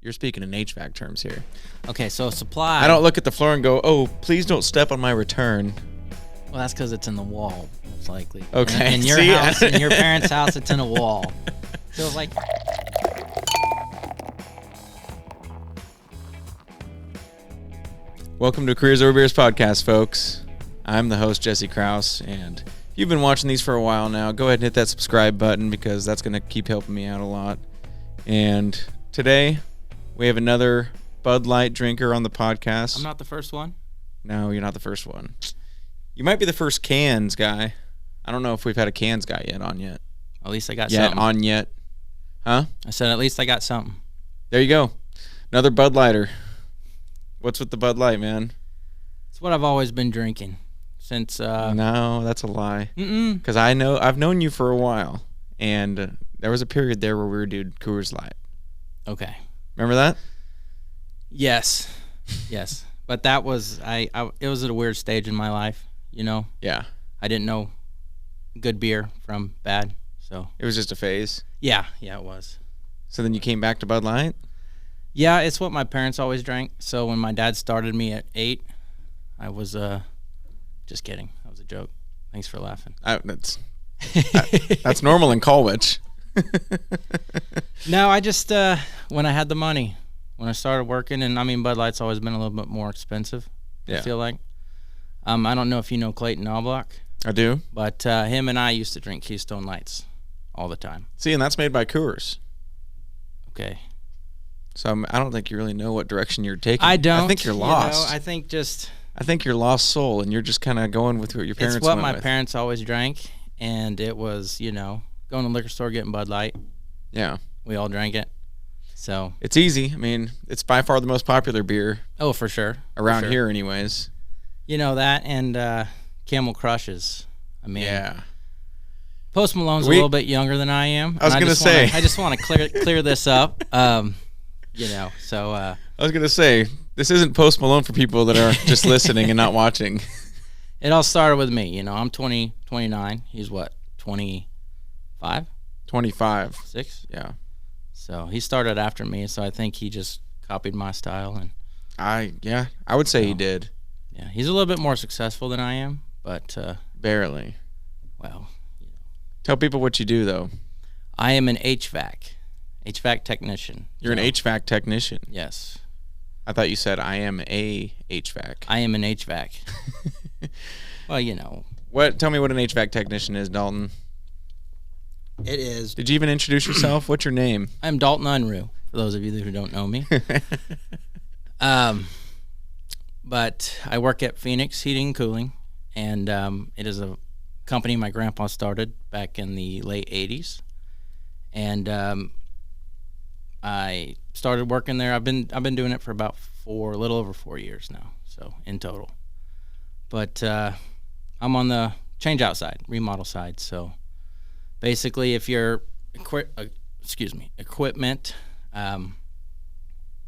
You're speaking in HVAC terms here. Okay, so supply. I don't look at the floor and go, "Oh, please don't step on my return." Well, that's because it's in the wall, most likely. Okay. In your house, in your parents' house, it's in a wall. So it's like. Welcome to Careers Over Beers podcast, folks. I'm the host, Jesse Krause, and if you've been watching these for a while now, go ahead and hit that subscribe button because that's going to keep helping me out a lot. And today, we have another Bud Light drinker on the podcast. I'm not the first one? No, you're not the first one. You might be the first cans guy. I don't know if we've had a cans guy on yet. At least I got something. Huh? I said at least I got something. There you go. Another Bud Lighter. What's with the Bud Light, man? It's what I've always been drinking since. No, that's a lie. Because I've known you for a while, and there was a period there where we were doing Coors Light. Okay. Remember that? Yes. But that was it was at a weird stage in my life, you know. Yeah. I didn't know good beer from bad, so It was just a phase. yeah, it was. So then you came back to Bud Light? Yeah, it's what my parents always drank. So when my dad started me at 8, I was just kidding. That was a joke. Thanks for laughing. That's normal in Colwich. No, I just when I had the money, when I started working, and I mean Bud Light's always been a little bit more expensive. Yeah. I feel like. I don't know if you know Clayton Knobloch, I do. but him and I used to drink Keystone Lights all the time. See, and that's made by Coors. Okay. So I don't think you really know what direction you're taking. I don't. I think you're lost. I think I think you're lost soul, and you're just kind of going with what your parents it's what went my with. parents always drank, and it was, going to the liquor store getting Bud Light. Yeah. We all drank it. So. It's easy. I mean, it's by far the most popular beer Oh, for sure. around here anyways. You know that, and Camel Crushes. I mean. Yeah. Post Malone's a little bit younger than I am. I was going to say. I just want to clear this up. So. I was going to say, this isn't Post Malone for people that are just listening and not watching. It all started with me. I'm 29. He's what, 25? 25. 6? Yeah. So he started after me, so I think he just copied my style. And I would say he did. yeah, he's a little bit more successful than I am, but Barely. well, Tell people what you do, though. I am an HVAC technician. You're an HVAC technician. Yes. I thought you said I am a HVAC. I am an HVAC. Well, Tell me what an HVAC technician is, Dalton. it is. Did you even introduce yourself? What's your name? I'm Dalton Unruh, for those of you who don't know me. But I work at Fenix Heating Cooling, and it is a company my grandpa started back in the late 80s. And I started working there. I've been doing it for about a little over 4 years now, so in total. But I'm on the change-out side, remodel side. So basically, if your equipment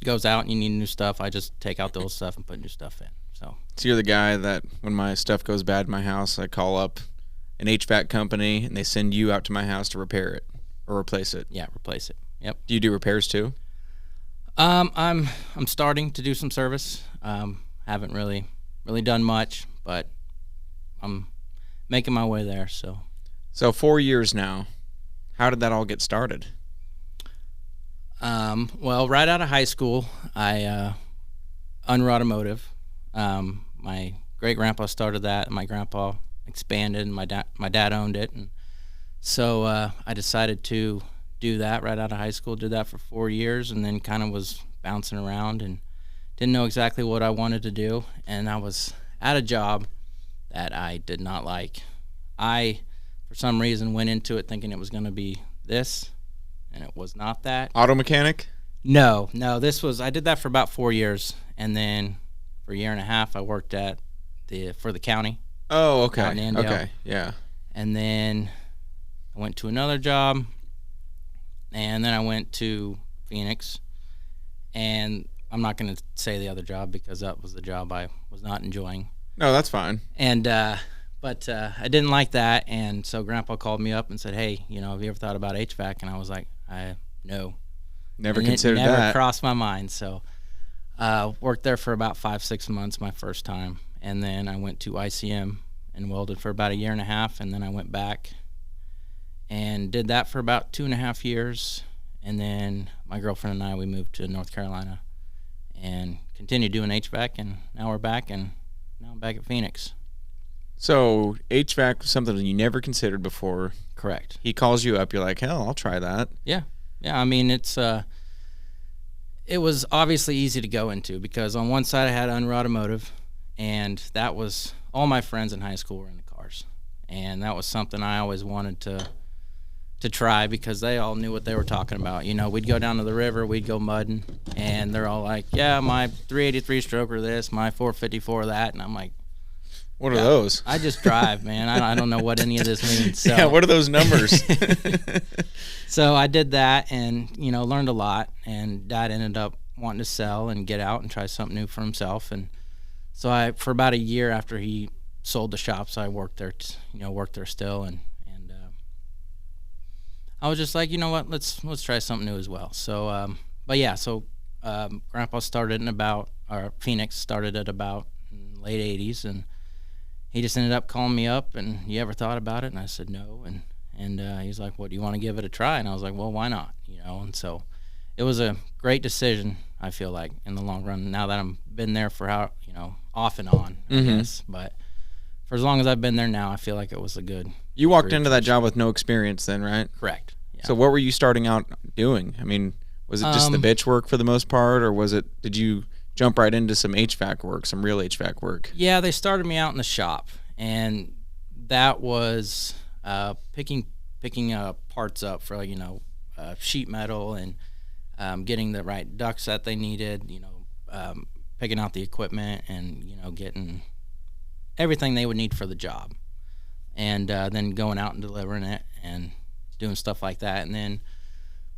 goes out and you need new stuff, I just take out the old stuff and put new stuff in. So you're the guy that when my stuff goes bad in my house, I call up an HVAC company and they send you out to my house to repair it or replace it. yeah, replace it. Yep. Do you do repairs too? I'm starting to do some service. Haven't really done much, but I'm making my way there. So 4 years now. How did that all get started? well, right out of high school, I Unruh Automotive. My great grandpa started that, and my grandpa expanded, and my dad owned it, and so I decided to do that right out of high school. Did that for 4 years, and then kind of was bouncing around and didn't know exactly what I wanted to do, and I was at a job that I did not like. I, for some reason, went into it thinking it was going to be this, and it was not that. Auto mechanic? No, I did that for about 4 years, and then for a year and a half I worked for the county. Oh, okay. Out in Andale. Okay, yeah. And then I went to another job, and then I went to Phoenix, and I'm not going to say the other job because that was the job I was not enjoying. No, that's fine. And but I didn't like that, and so Grandpa called me up and said, "Hey, have you ever thought about HVAC?" And I was like, "No." Never and considered it never that. crossed my mind. So worked there for about 5-6 months my first time, and then I went to ICM and welded for about 1.5 years, and then I went back and did that for about 2.5 years, and then my girlfriend and I, we moved to North Carolina and continued doing HVAC, and now we're back, and now I'm back at Phoenix. So HVAC was something you never considered before. Correct. He calls you up, you're like, hell, I'll try that. Yeah. I mean, it was obviously easy to go into because on one side I had Unruh Automotive, and that was all my friends in high school were in the cars, and that was something I always wanted to try because they all knew what they were talking about. You know, we'd go down to the river, we'd go mudding, and they're all like, yeah, my 383 stroker this, my 454 that, and I'm like, what are those? I just drive, man. I don't know what any of this means. So. Yeah, what are those numbers? So I did that and, learned a lot, and Dad ended up wanting to sell and get out and try something new for himself. And so for about 1 year after he sold the shops, I worked there, worked there still. And I was just like, you know what, let's try something new as well. So, Grandpa started Phoenix started at about late 80s, and he just ended up calling me up, and you ever thought about it? And I said no, and he's like, well, do you want to give it a try? And I was like, well, why not? And so it was a great decision, I feel like, in the long run, now that I've been there for off and on, I guess, but for as long as I've been there now, I feel like it was a good. You walked into that job with no experience then, right? Correct. Yeah. So what were you starting out doing? I mean, was it just the bitch work for the most part, or did you jump right into some HVAC work, some real HVAC work? Yeah, they started me out in the shop, and that was picking parts up for sheet metal and getting the right ducts that they needed, picking out the equipment and getting everything they would need for the job, and then going out and delivering it and doing stuff like that. And then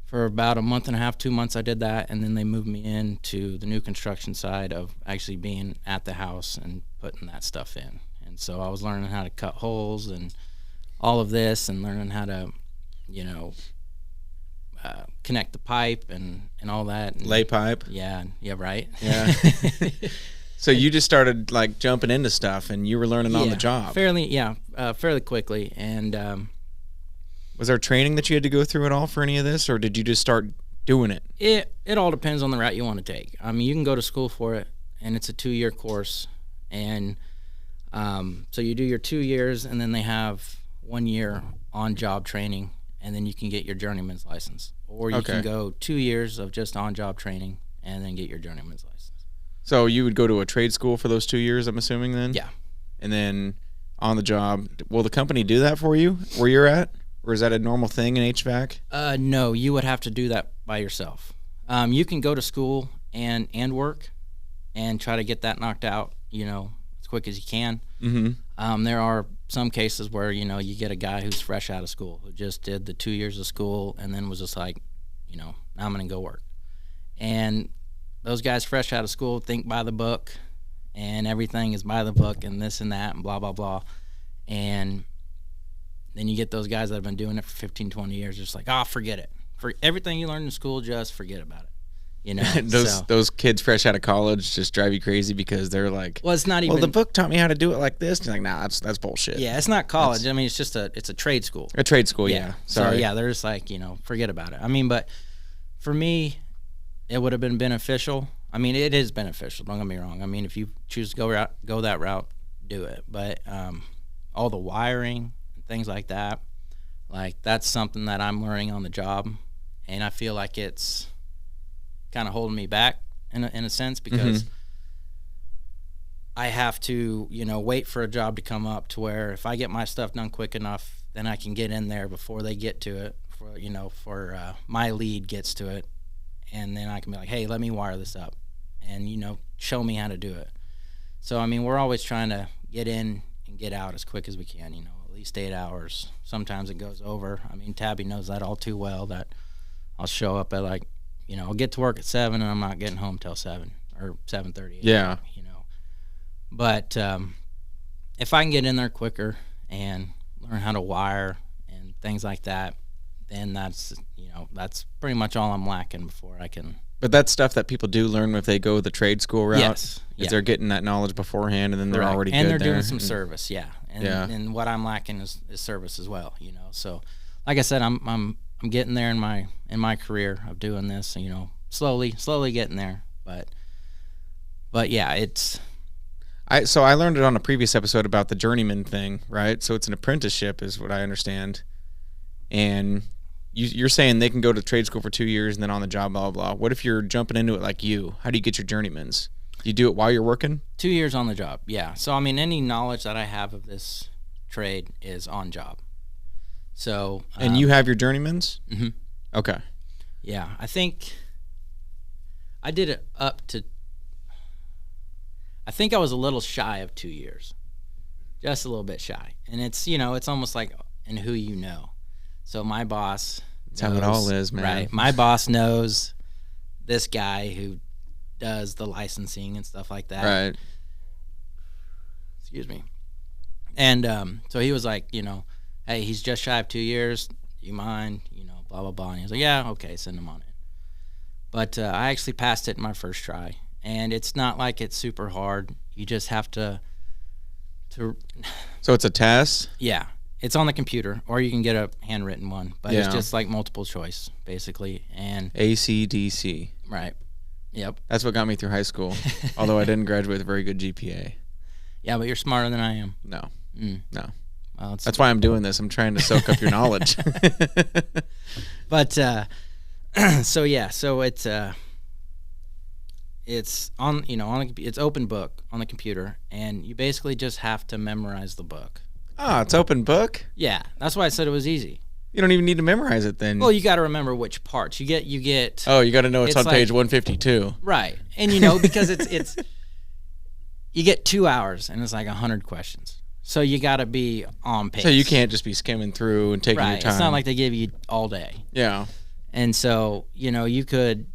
for about 1.5 months, 2 months, I did that, and then they moved me into the new construction side of actually being at the house and putting that stuff in. And so I was learning how to cut holes and all of this, and learning how to, connect the pipe and all that. And, lay pipe? Yeah, right. Yeah. So you just started jumping into stuff, and you were learning on the job. Fairly quickly. And was there training that you had to go through at all for any of this, or did you just start doing it? It all depends on the route you want to take. I mean, you can go to school for it, and it's a 2-year course, and so you do your 2 years, and then they have 1 year on-job training, and then you can get your journeyman's license. Or you can go 2 years of just on-job training and then get your journeyman's license. So you would go to a trade school for those 2 years, I'm assuming, then? Yeah. And then on the job, will the company do that for you where you're at? Or is that a normal thing in HVAC? No, you would have to do that by yourself. You can go to school and work and try to get that knocked out, as quick as you can. Mm-hmm. There are some cases where, you get a guy who's fresh out of school, who just did the 2 years of school and then was just like, now I'm going to go work. And those guys fresh out of school think by the book, and everything is by the book and this and that and blah, blah, blah. And then you get those guys that have been doing it for 15, 20 years, just like, forget it. For everything you learned in school, just forget about it. Those kids fresh out of college just drive you crazy because they're like, well, it's not even. Well, the book taught me how to do it like this. And you're like, nah, that's bullshit. Yeah, it's not college. I mean, it's just it's a trade school. A trade school, yeah. Sorry. So yeah, they're just like, forget about it. I mean, but for me, it would have been beneficial. I mean, it is beneficial. Don't get me wrong. I mean, if you choose to go that route, do it. But all the wiring and things like that, that's something that I'm learning on the job, and I feel like it's kind of holding me back in a sense, because I have to, wait for a job to come up to where if I get my stuff done quick enough, then I can get in there before they get to it, for my lead gets to it, and then I can be like, hey, let me wire this up and, show me how to do it. So, I mean, we're always trying to get in and get out as quick as we can, at least 8 hours. Sometimes it goes over. I mean, Tabby knows that all too well, that I'll show up at I'll get to work at 7 and I'm not getting home till 7 or 7:30. Yeah. But if I can get in there quicker and learn how to wire and things like that, then that's pretty much all I'm lacking before I can. But that's stuff that people do learn if they go the trade school route. Yes, if they're getting that knowledge beforehand, and then they're already and good they're there. doing some service, and what I'm lacking is service as well. So like I said, I'm getting there in my career of doing this. Slowly getting there, but yeah, it's. So I learned it on a previous episode about the journeyman thing, right? So it's an apprenticeship, is what I understand, and. You're saying they can go to trade school for 2 years and then on the job, blah, blah, blah. What if you're jumping into it like you? How do you get your journeymans? You do it while you're working? 2 years on the job, yeah. So, I mean, any knowledge that I have of this trade is on job. So. And you have your journeymans? Mm-hmm. Okay. Yeah, I think I did it I think I was a little shy of 2 years. Just a little bit shy. And it's almost like in who you know. So my boss That's how it all is, man. Right. My boss knows this guy who does the licensing and stuff like that. Right. Excuse me. And so he was like, hey, he's just shy of 2 years. Do you mind? Blah, blah, blah. And he was like, yeah, okay, send him on in. But I actually passed it in my first try. And it's not like it's super hard. You just have to. So it's a test? Yeah. It's on the computer, or you can get a handwritten one, but Yeah. It's just like multiple choice, basically. And ACDC. right, yep. That's what got me through high school, although I didn't graduate with a very good GPA. Yeah, but you're smarter than I am. No. Mm. No. Well, That's why I'm doing this. I'm trying to soak up your knowledge. But so it's on it's open book on the computer, and you basically just have to memorize the book. It's open book? Yeah, that's why I said it was easy. You don't even need to memorize it then. Well, you got to remember which parts you get. Oh, you got to know it's on like, page 152. Right, and because it's you get 2 hours and it's like 100 questions, so you got to be on pace. So you can't just be skimming through and taking your time. It's not like they give you all day. Yeah. And so you could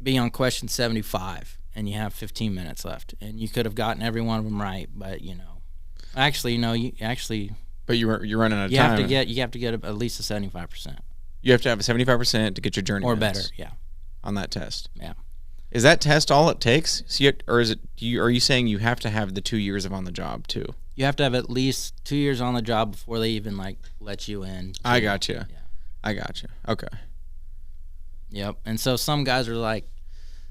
be on question 75 and you have 15 minutes left, and you could have gotten every one of them right, but Actually, But you're running out of time. You have to get at least a 75%. You have to have a 75% to get your journey Or better, yeah. On that test. Yeah. Is that test all it takes? Or is it? Are you saying you have to have the 2 years of on the job too? You have to have at least 2 years on the job before they even let you in. I got you. Yeah. I got you. Okay. Yep. And so some guys are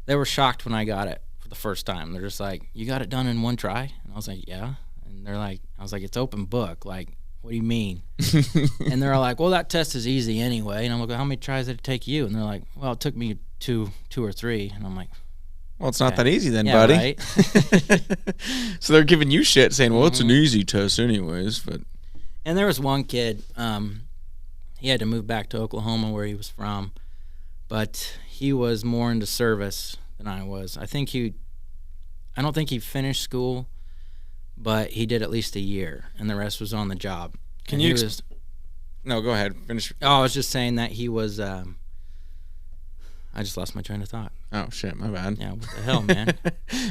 they were shocked when I got it for the first time. They're just like, "You got it done in one try?" And I was like, "Yeah." And they're like, I was like, "It's open book. Like, what do you mean?" And they're like, "Well, that test is easy anyway." And I'm like, "How many tries did it take you?" And they're like, "Well, it took me two or three." And I'm like, "Well, it's not that easy then, yeah, buddy." Right? So they're giving you shit, saying, "Well, it's an easy test anyways." But and there was one kid, he had to move back to Oklahoma where he was from, but he was more into service than I was. I don't think he finished school, but he did at least a year, and the rest was on the job. Can you? No, go ahead. Finish. Oh, I was just saying that he was. I just lost my train of thought. Oh shit, my bad. Yeah, what the hell, man?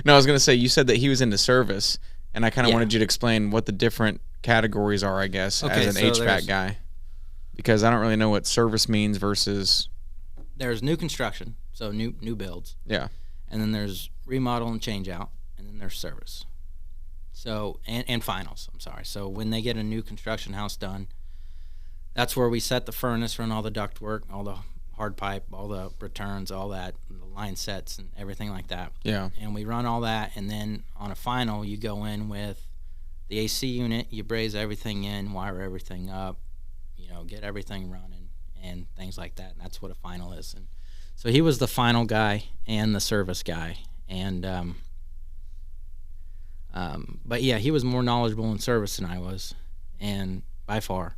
No, I was gonna say you said that he was into service, and I kind of Yeah. wanted you to explain what the different categories are, I guess, Okay, as an so HVAC guy, because I don't really know what service means versus. There's new construction, so new builds. Yeah. And then there's remodel and change out, and then there's service. So and finals. I'm sorry. So when they get a new construction house done, that's where we set the furnace, run all the duct work, all the hard pipe, all the returns, all that, the line sets and everything like that. Yeah. And we run all that, and then on a final, you go in with the AC unit, you braze everything in, wire everything up, get everything running and things like that. And that's what a final is. And so he was the final guy and the service guy. And but yeah, he was more knowledgeable in service than I was, and by far.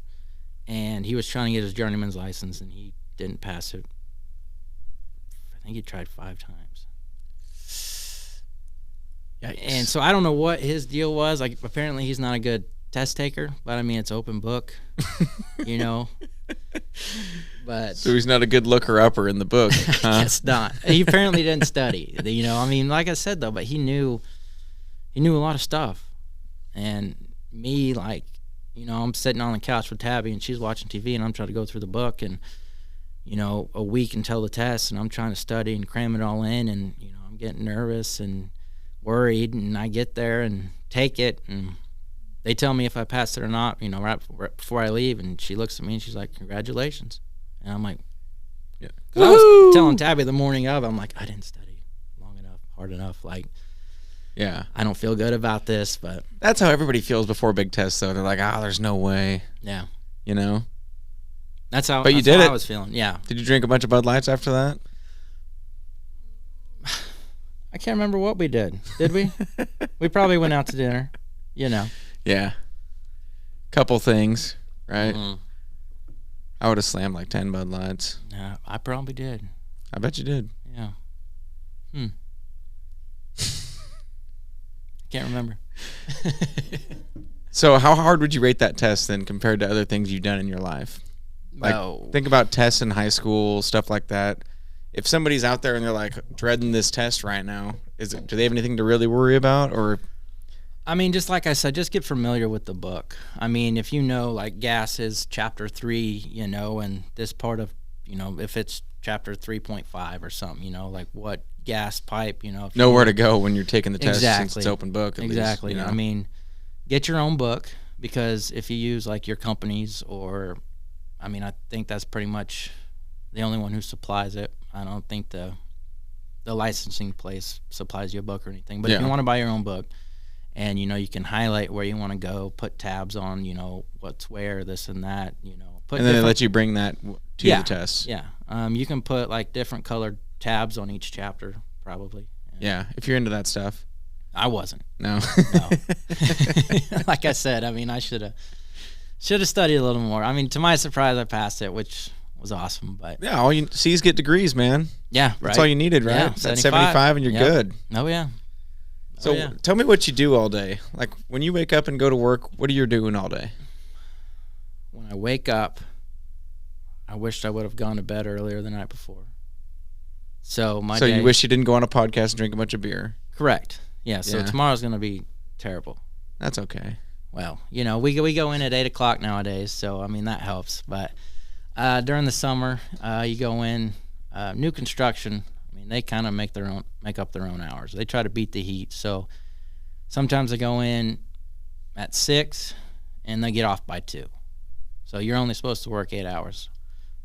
And he was trying to get his journeyman's license, and he didn't pass it. I think he tried 5 times. Yikes. And so I don't know what his deal was. Like, apparently he's not a good test taker, but I mean, it's open book, But So he's not a good looker upper in the book, huh? I guess not. He apparently didn't study. I mean, like I said though, but he knew a lot of stuff. And me, I'm sitting on the couch with Tabby, and she's watching TV, and I'm trying to go through the book, and, a week until the test, and I'm trying to study and cram it all in, and, I'm getting nervous and worried, and I get there and take it, and they tell me if I passed it or not, right before I leave, and she looks at me, and she's like, congratulations. And I'm like, yeah. 'Cause I was telling Tabby the morning of, I'm like, I didn't study long enough, hard enough, like, yeah, I don't feel good about this, but that's how everybody feels before big tests. Though they're like, there's no way. Yeah, That's how. But you did how it. I was feeling. Yeah. Did you drink a bunch of Bud Lights after that? I can't remember what we did. Did we? We probably went out to dinner. Yeah. Couple things, right? Mm-hmm. I would have slammed like 10 Bud Lights. Yeah, I probably did. I bet you did. Yeah. Can't remember. So how hard would you rate that test then compared to other things you've done in your life? Like, think about tests in high school, stuff like that. If somebody's out there and they're like dreading this test right now, do they have anything to really worry about? Or, I mean, just like I said, just get familiar with the book. I mean, if like gases, chapter 3, and this part of, if it's chapter 3.5 or something, like what gas pipe, know where to go when you're taking the test. Exactly. Since it's open book. Exactly. Least, I mean, get your own book, because if you use like your companies or, I mean, I think that's pretty much the only one who supplies it. I don't think the licensing place supplies you a book or anything. But if you want to buy your own book, and you can highlight where you want to go, put tabs on, what's where, this and that, and then they let you bring that to the test. Yeah. You can put like different colored tabs on each chapter, probably. Yeah, if you're into that stuff. I wasn't. No. Like I said, I mean, I should have studied a little more. I mean, to my surprise, I passed it, which was awesome. But yeah, all you C's get degrees, man. Yeah, right. That's all you needed, right? Yeah, That's 75 and you're good. Oh yeah. So tell me what you do all day. Like when you wake up and go to work, what are you doing all day? When I wake up, I wished I would have gone to bed earlier the night before. So you wish you didn't go on a podcast and drink a bunch of beer. Correct. Yeah. So tomorrow's going to be terrible. That's okay. Well, we go in at 8:00 nowadays, so I mean that helps. But during the summer, you go in new construction. I mean, they kind of make up their own hours. They try to beat the heat. So sometimes they go in at 6 and they get off by 2. So you're only supposed to work 8 hours.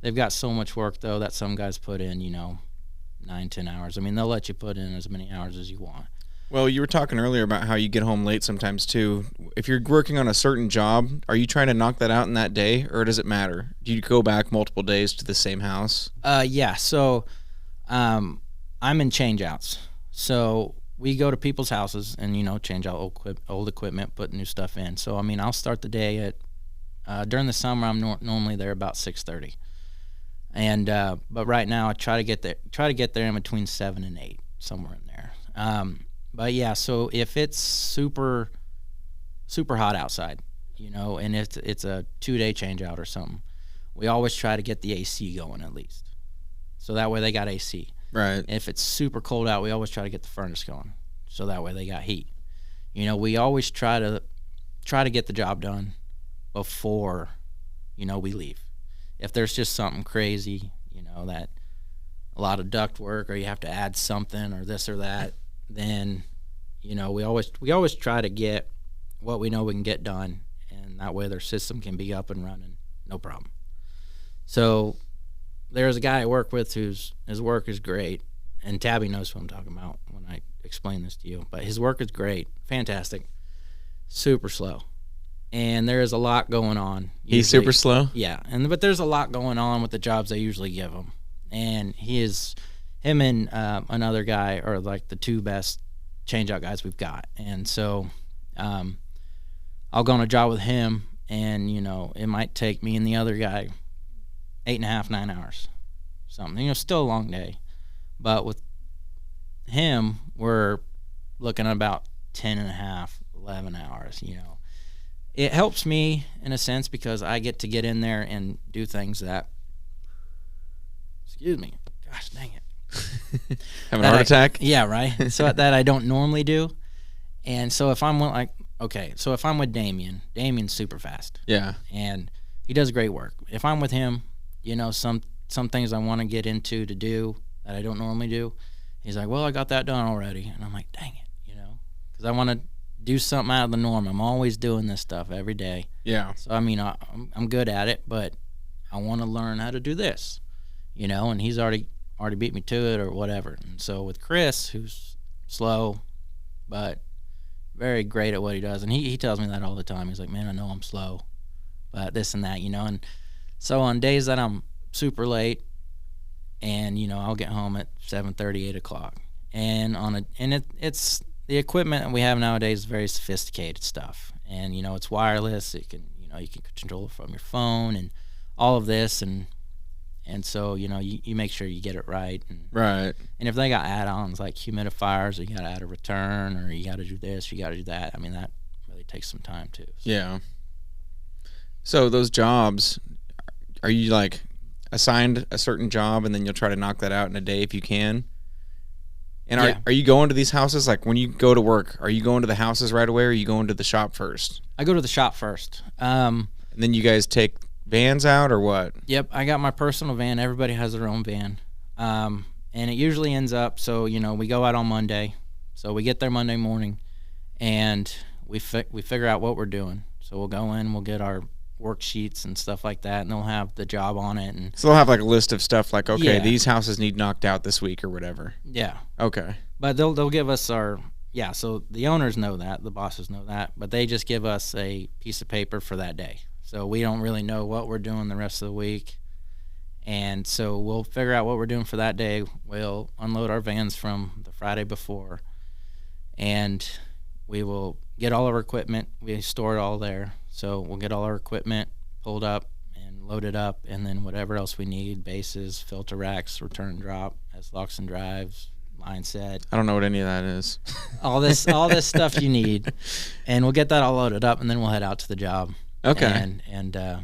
They've got so much work though that some guys put in, 9-10 hours. I mean, they'll let you put in as many hours as you want. Well, you were talking earlier about how you get home late sometimes too. If you're working on a certain job, are you trying to knock that out in that day, or does it matter? Do you go back multiple days to the same house? Yeah. So I'm in changeouts. So we go to people's houses and, change out old equipment, put new stuff in. So, I mean, I'll start the day at, during the summer, I'm normally there about 6:30. And, but right now I try to get there in between 7 and 8, somewhere in there. But yeah, so if it's super, super hot outside, and it's a 2-day change out or something, we always try to get the AC going at least. So that way they got AC. Right. If it's super cold out, we always try to get the furnace going. So that way they got heat. We always try to get the job done before, we leave. If there's just something crazy, that a lot of duct work or you have to add something or this or that, then, we always try to get what we know we can get done, and that way their system can be up and running, no problem. So there's a guy I work with his work is great, and Tabby knows who I'm talking about when I explain this to you, but his work is great, fantastic, super slow. And there is a lot going on. Usually. He's super slow? Yeah, but there's a lot going on with the jobs they usually give him. And him and another guy are like the two best change-out guys we've got. And so I'll go on a job with him, and, it might take me and the other guy 8.5, 9 hours, something. Still a long day. But with him, we're looking at about 10.5, 11 hours, It helps me in a sense because I get to get in there and do things that, excuse me, gosh dang it. Having a heart attack? Yeah, right. So that I don't normally do. And so if I'm like okay, so if I'm with Damien's super fast. Yeah. And he does great work. If I'm with him, some things I want to get into to do that I don't normally do, he's like, well, I got that done already. And I'm like, dang it, because I want to do something out of the norm. I'm always doing this stuff every day. Yeah. So, I mean, I'm good at it, but I want to learn how to do this, and he's already beat me to it or whatever. And so with Chris, who's slow, but very great at what he does, and he tells me that all the time. He's like, man, I know I'm slow, but this and that, and so on days that I'm super late, and I'll get home at 7:30, 8 o'clock, and it's the equipment that we have nowadays is very sophisticated stuff, and it's wireless. It can you can control it from your phone and all of this, and so you make sure you get it right, and if they got add-ons like humidifiers, or you got to add a return, or you got to do this, you got to do that. I mean, that really takes some time too. So. Yeah. So those jobs, are you like assigned a certain job and then you'll try to knock that out in a day if you can? And are you going to these houses? Like when you go to work, are you going to the houses right away, or are you going to the shop first? I go to the shop first. And then you guys take vans out, or what? Yep, I got my personal van. Everybody has their own van. And it usually ends up, so, we go out on Monday. So we get there Monday morning, and we figure out what we're doing. So we'll go in, we'll get our worksheets and stuff like that, and they'll have the job on it. And so they'll have like a list of stuff like, okay, yeah. These houses need knocked out this week or whatever. Yeah. Okay. But they'll give us so the owners know that, the bosses know that, but they just give us a piece of paper for that day. So we don't really know what we're doing the rest of the week. And so we'll figure out what we're doing for that day. We'll unload our vans from the Friday before, and we will get all our equipment. We store it all there. So we'll get all our equipment pulled up and loaded up, and then whatever else we need, bases, filter racks, return drop, S-locks and drives, line set. I don't know what any of that is. all this stuff you need. And we'll get that all loaded up, and then we'll head out to the job. Okay. And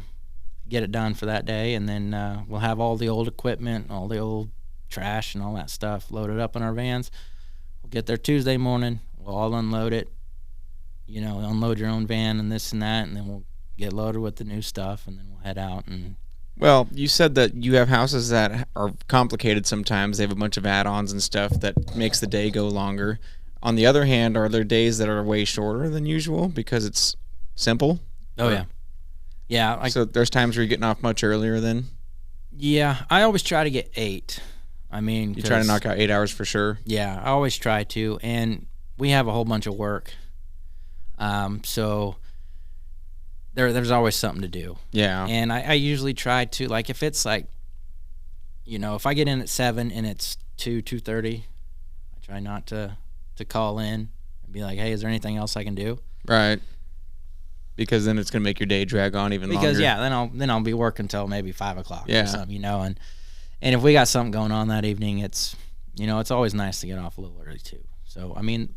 get it done for that day, and then we'll have all the old equipment, all the old trash and all that stuff loaded up in our vans. We'll get there Tuesday morning. We'll all unload it. Unload your own van and this and that, and then we'll get loaded with the new stuff, and then we'll head out. And well, you said that you have houses that are complicated sometimes. They have a bunch of add-ons and stuff that makes the day go longer. On the other hand, are there days that are way shorter than usual because it's simple? Oh, yeah. Yeah. So there's times where you're getting off much earlier then? Yeah. I always try to get 8. I mean, you try to knock out 8 hours for sure? Yeah, I always try to. And we have a whole bunch of work. So there's always something to do. Yeah. And I usually try to, like, if it's like, if I get in at 7 and it's 2:30, I try not to call in and be like, hey, is there anything else I can do? Right. Because then it's going to make your day drag on even longer. Because, yeah, then I'll be working until maybe 5 o'clock or something, and if we got something going on that evening, it's, it's always nice to get off a little early too. So, I mean,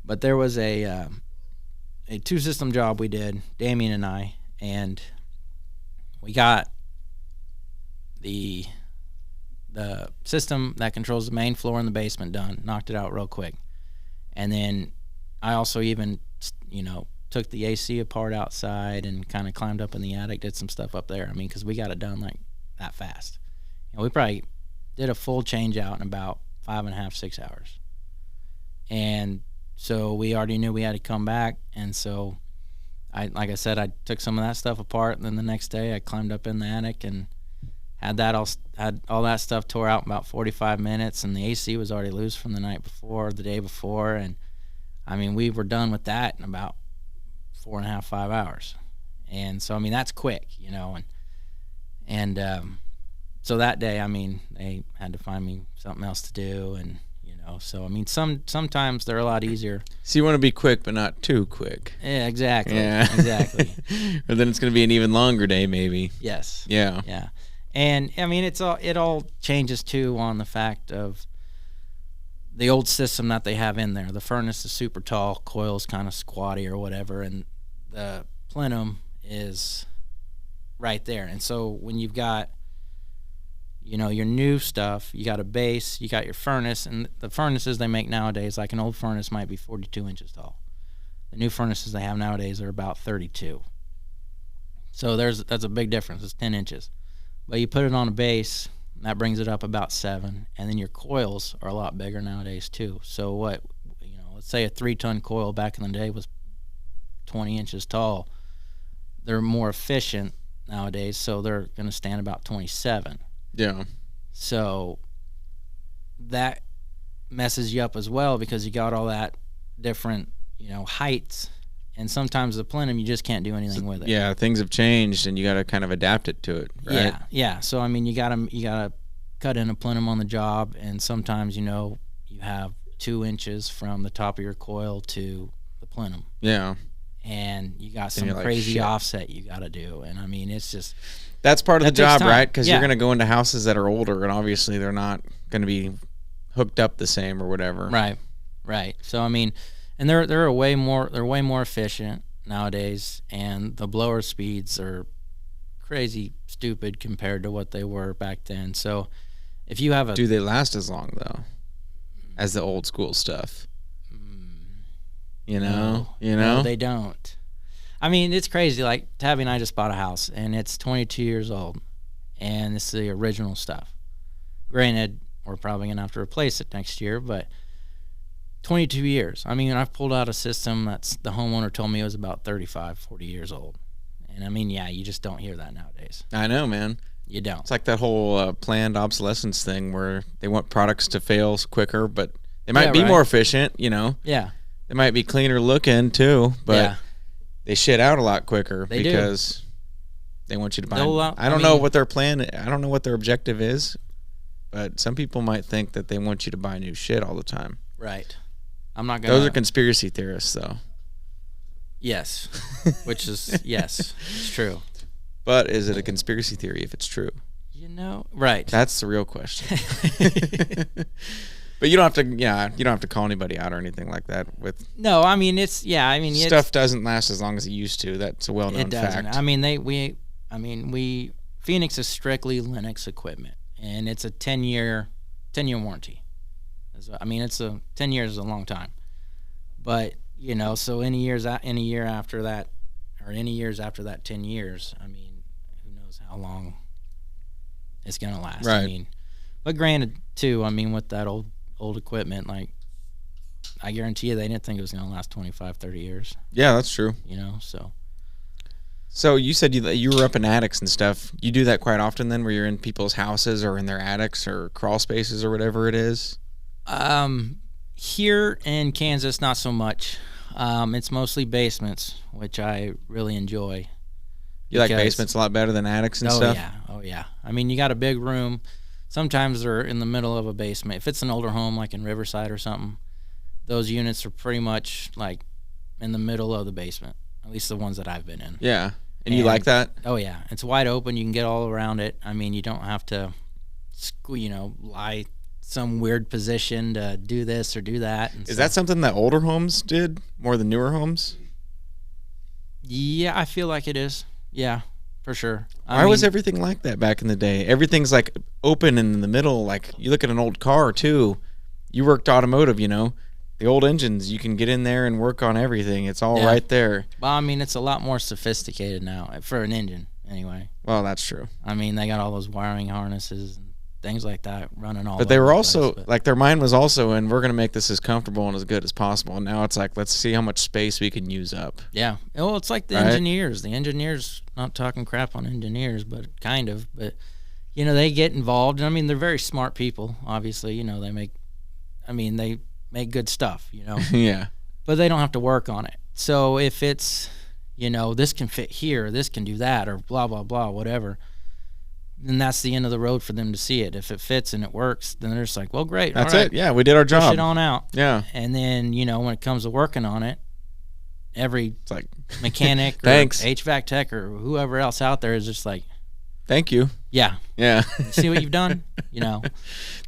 but there was a 2-system job we did, Damien and I, and we got the system that controls the main floor and the basement done, knocked it out real quick. And then I also even, took the AC apart outside and kind of climbed up in the attic, did some stuff up there. I mean, because we got it done like that fast. We probably did a full change out in about 5.5, 6 hours. And so we already knew we had to come back, and so like I said, I took some of that stuff apart, and then the next day I climbed up in the attic and had all that stuff tore out in about 45 minutes, and the AC was already loose from the day before, and I mean, we were done with that in about 4.5, 5 hours. And so, I mean, that's quick, and so that day, I mean, they had to find me something else to do, and so I mean, sometimes they're a lot easier. So you want to be quick, but not too quick. Yeah, exactly. Yeah, exactly. Or then it's going to be an even longer day, maybe. Yes. Yeah. Yeah, and I mean, it all changes too on the fact of the old system that they have in there. The furnace is super tall, coil's kind of squatty or whatever, and the plenum is right there. And so when you've got your new stuff, you got a base, you got your furnace, and the furnaces they make nowadays, like an old furnace might be 42 inches tall. The new furnaces they have nowadays are about 32. So that's a big difference. It's 10 inches. But you put it on a base, and that brings it up about 7. And then your coils are a lot bigger nowadays too. So let's say a 3-ton coil back in the day was 20 inches tall. They're more efficient nowadays, so they're going to stand about 27. Yeah. So that messes you up as well because you got all that different, heights, and sometimes the plenum you just can't do anything with it. Yeah, things have changed, and you got to kind of adapt it to it, right? Yeah. So I mean, you gotta cut in a plenum on the job, and sometimes you have 2 inches from the top of your coil to the plenum. Yeah. And you got some crazy offset you got to do, and I mean, it's just that's part of the job, right? Because you're going to go into houses that are older, and obviously they're not going to be hooked up the same or whatever. Right. So I mean, and they're way more efficient nowadays, and the blower speeds are crazy stupid compared to what they were back then. So if you have do they last as long though as the old school stuff? No, they don't. I mean, it's crazy. Like Tabby and I just bought a house, and it's 22 years old, and it's the original stuff. Granted, we're probably gonna have to replace it next year, but 22 years. I mean, I've pulled out a system that's the homeowner told me it was about 35, 40 years old, and I mean, yeah, you just don't hear that nowadays. I know, man. You don't. It's like that whole planned obsolescence thing where they want products to fail quicker, but they might be more efficient. Yeah. They might be cleaner looking too, but they shit out a lot quicker because they want you to buy. I don't know what their plan. I don't know what their objective is, but some people might think that they want you to buy new shit all the time. Right. I'm not gonna. Those are conspiracy theorists, though. Yes, which is it's true. But is it a conspiracy theory if it's true? Right. That's the real question. But you don't have to call anybody out or anything like that. No, I mean stuff doesn't last as long as it used to. That's a well-known fact. I mean Fenix is strictly Linux equipment, and it's a 10-year warranty. I mean, 10 years is a long time, but so any years after that, or any years after that 10 years, I mean, who knows how long it's gonna last. Right. I mean, but granted too, I mean, with that old equipment, like, I guarantee you they didn't think it was going to last 25, 30 years. Yeah, that's true. So you said you were up in attics and stuff. You do that quite often then, where you're in people's houses or in their attics or crawl spaces or whatever it is? Here in Kansas, not so much. It's mostly basements, which I really enjoy. You like basements a lot better than attics and stuff? Oh, yeah. I mean, you got a big room. Sometimes they're in the middle of a basement. If it's an older home, like in Riverside or something, those units are pretty much like in the middle of the basement, at least the ones that I've been in. Yeah. And you like that? Oh, yeah. It's wide open. You can get all around it. I mean, you don't have to, lie some weird position to do this or do that. Is that something that older homes did more than newer homes? Yeah, I feel like it is. Yeah. For sure. Why was everything like that back in the day? Everything's like open in the middle. Like you look at an old car too. You worked automotive, the old engines. You can get in there and work on everything. It's all right there. Well, I mean, it's a lot more sophisticated now for an engine, anyway. Well, that's true. I mean, they got all those wiring harnesses and things like that running all. But they were also like their mind was also, and we're gonna make this as comfortable and as good as possible. And now it's like, let's see how much space we can use up. Yeah. Well, it's like the engineers. The engineers, not talking crap on engineers, but kind of. But they get involved. I mean, they're very smart people. Obviously, they make good stuff. Yeah. But they don't have to work on it. So if it's, this can fit here, this can do that, or blah blah blah, whatever. Then that's the end of the road for them to see it. If it fits and it works, then they're just like, well, great. That's it. Yeah, we did our job. Push it on out. Yeah. And then, when it comes to working on it, it's like mechanic or thanks. HVAC tech or whoever else out there is just like, thank you. Yeah. Yeah. See what you've done? The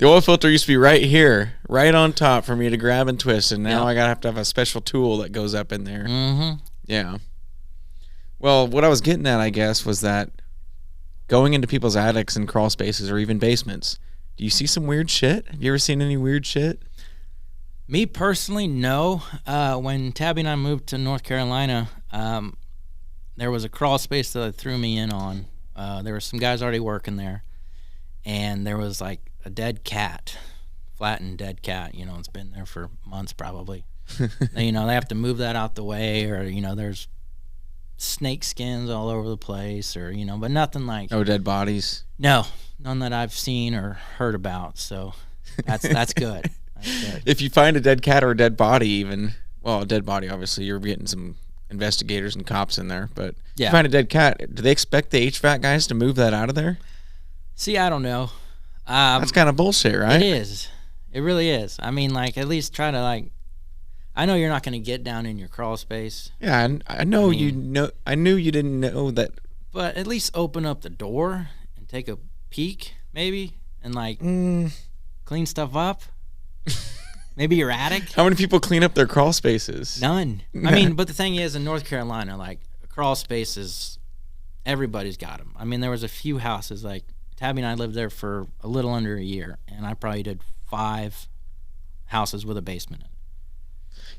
oil filter used to be right here, right on top for me to grab and twist, and now I have to have a special tool that goes up in there. Mm-hmm. Yeah. Well, what I was getting at, I guess, was that going into people's attics and crawl spaces or even basements, do you see some weird shit? Have you ever seen any weird shit? Me personally, no. When Tabby and I moved to North Carolina, there was a crawl space that they threw me in on. There were some guys already working there, and there was like a dead cat, flattened dead cat. It's been there for months probably. They have to move that out the way, or there's snake skins all over the place, or but nothing like. Oh, dead bodies. No, none that I've seen or heard about. So that's good. That's good. If you find a dead cat or a dead body, even a dead body, obviously you're getting some investigators and cops in there. But if you find a dead cat, do they expect the HVAC guys to move that out of there? See, I don't know. That's kind of bullshit, right? It is. It really is. I mean, like, at least try to I know you're not going to get down in your crawl space. Yeah, I know I knew you didn't know that. But at least open up the door and take a peek, maybe, and clean stuff up. Maybe your attic. How many people clean up their crawl spaces? None. I mean, but the thing is, in North Carolina, like, crawl spaces, everybody's got them. I mean, there was a few houses, like, Tabby and I lived there for a little under a year, and I probably did 5 houses with a basement in it.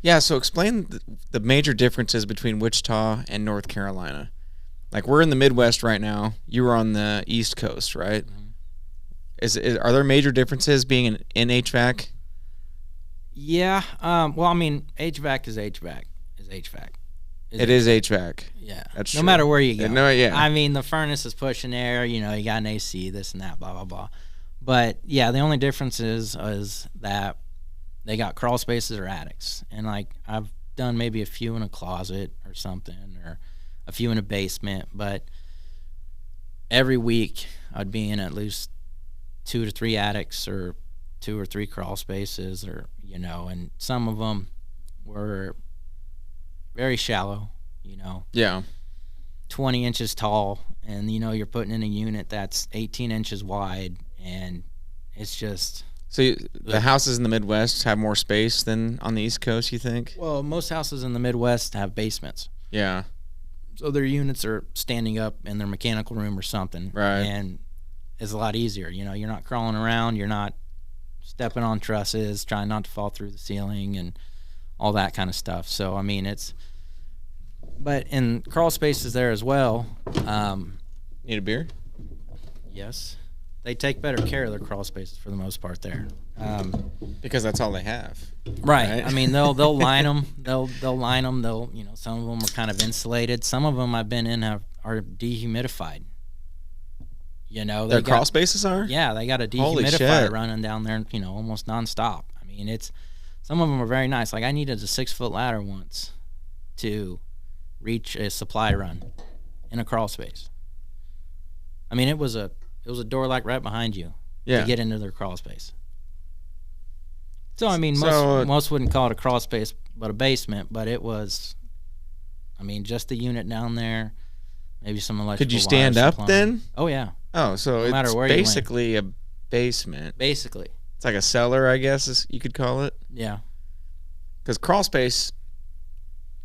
Yeah, so explain the major differences between Wichita and North Carolina. Like, we're in the Midwest right now. You were on the East Coast, right? Mm-hmm. Are there major differences being in HVAC? Yeah. Well, I mean, HVAC is HVAC. It is HVAC. Yeah. That's no true. matter where you go. No, yeah. I mean, the furnace is pushing air. You got an AC, this and that, blah, blah, blah. But, yeah, the only difference is that they got crawl spaces or attics. And, like, I've done maybe a few in a closet or something, or a few in a basement. But every week I'd be in at least 2 to 3 attics or 2 or 3 crawl spaces, or and some of them were very shallow, Yeah. 20 inches tall, and you're putting in a unit that's 18 inches wide, and it's just. So the houses in the Midwest have more space than on the East Coast, you think? Well, most houses in the Midwest have basements. Yeah. So their units are standing up in their mechanical room or something. Right. And it's a lot easier. You're not crawling around. You're not stepping on trusses, trying not to fall through the ceiling and all that kind of stuff. So, I mean, but in crawl spaces there as well. Need a beer? Yes. They take better care of their crawl spaces for the most part there. Because that's all they have. Right. I mean, they'll line them. They'll line them. Some of them are kind of insulated. Some of them I've been in are dehumidified. Their crawl spaces are? Yeah, they got a dehumidifier running down there, almost nonstop. I mean, some of them are very nice. Like, I needed a 6-foot ladder once to reach a supply run in a crawl space. I mean, it was a door like right behind you to get into their crawl space. So, I mean, most wouldn't call it a crawl space, but a basement. But it was, I mean, just the unit down there, maybe some electrical. Could you stand up then? Oh, yeah. Oh, so it's basically a basement. Basically. It's like a cellar, I guess you could call it. Yeah. Because crawl space,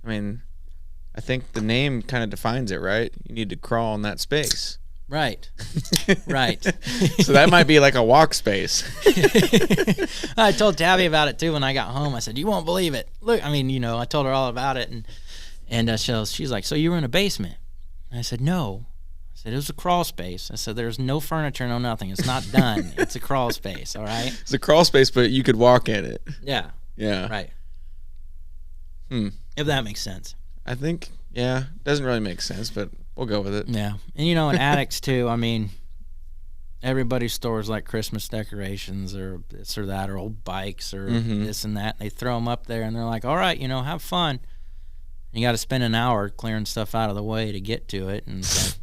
I mean, I think the name kind of defines it, right? You need to crawl in that space. Right. Right. So that might be like a walk space. I told Tabby about it too when I got home. I said, "You won't believe it. Look, I mean, I told her all about it, and she's like, "So you were in a basement?" And I said, "No." I said, "It was a crawl space." I said, "There's no furniture, no nothing. It's not done. It's a crawl space, all right?" It's a crawl space, but you could walk in it. Yeah. Yeah. Right. If that makes sense. I think, yeah, doesn't really make sense, but we'll go with it. Yeah. And, in attics, too, I mean, everybody stores, like, Christmas decorations or this or that or old bikes or this and that. They throw them up there, and they're like, all right, have fun. You got to spend an hour clearing stuff out of the way to get to it. And it's like,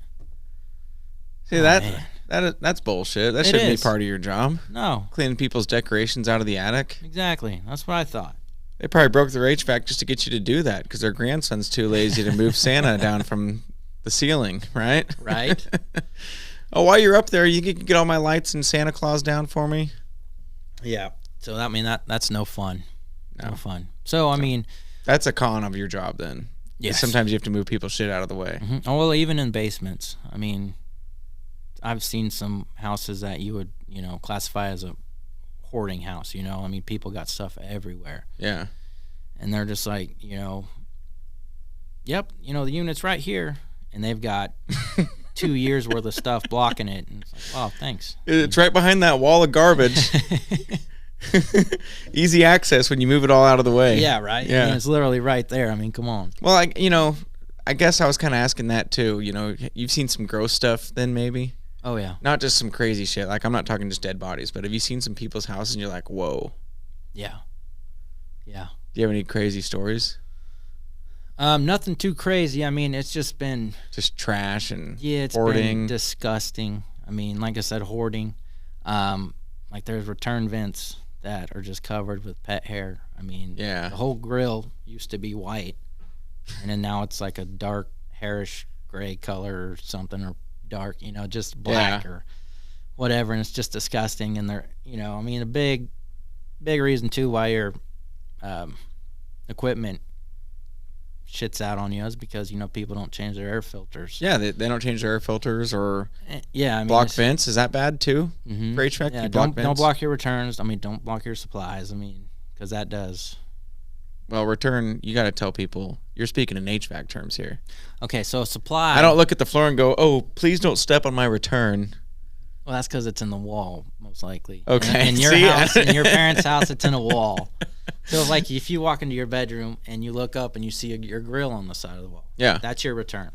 see, that's bullshit. That shouldn't be part of your job. No. Cleaning people's decorations out of the attic. Exactly. That's what I thought. They probably broke their HVAC just to get you to do that because their grandson's too lazy to move Santa down from the ceiling, right? Right. Oh, while you're up there, you can get all my lights and Santa Claus down for me? Yeah. So, I mean, that's no fun. No fun. So, I mean... That's a con of your job then. Yes. Sometimes you have to move people's shit out of the way. Mm-hmm. Oh, well, even in basements. I mean, I've seen some houses that you would, classify as a hoarding house, you know. I mean, people got stuff everywhere. Yeah. And they're just like, you know, yep, you know, the unit's right here. And they've got 2 years worth of stuff blocking it. And it's like, wow, thanks. It's right behind that wall of garbage. Easy access when you move it all out of the way. Yeah, right? Yeah. I mean, it's literally right there. I mean, come on. Well, I guess I was kind of asking that too. You know, you've seen some gross stuff then maybe? Oh, yeah. Not just some crazy shit. Like, I'm not talking just dead bodies, but have you seen some people's houses and you're like, whoa. Yeah. Yeah. Do you have any crazy stories? Nothing too crazy. I mean, it's just been... Just trash and it's hoarding. Been disgusting. I mean, like I said, hoarding. Like there's return vents that are just covered with pet hair. I mean, yeah. The whole grill used to be white, and then now it's like a dark, hairish gray color or something, or dark, you know, just black or whatever, and it's just disgusting. And they're, you know, I mean, a big reason too why your equipment shits out on you is because, you know, people don't change their air filters. Yeah, they don't change their air filters or I mean, block vents. Is that bad too? Mm-hmm. For HVAC, yeah, block vents? Don't block your returns. I mean, don't block your supplies. I mean, because that does. Well, return, you got to tell people. You're speaking in HVAC terms here. Okay, so supply. I don't look at the floor and go, oh, please don't step on my return. Well, that's because it's in the wall, most likely. Okay. In your house, in your parents' house, it's in a wall. So, like, if you walk into your bedroom and you look up and you see your grill on the side of the wall, that's your return.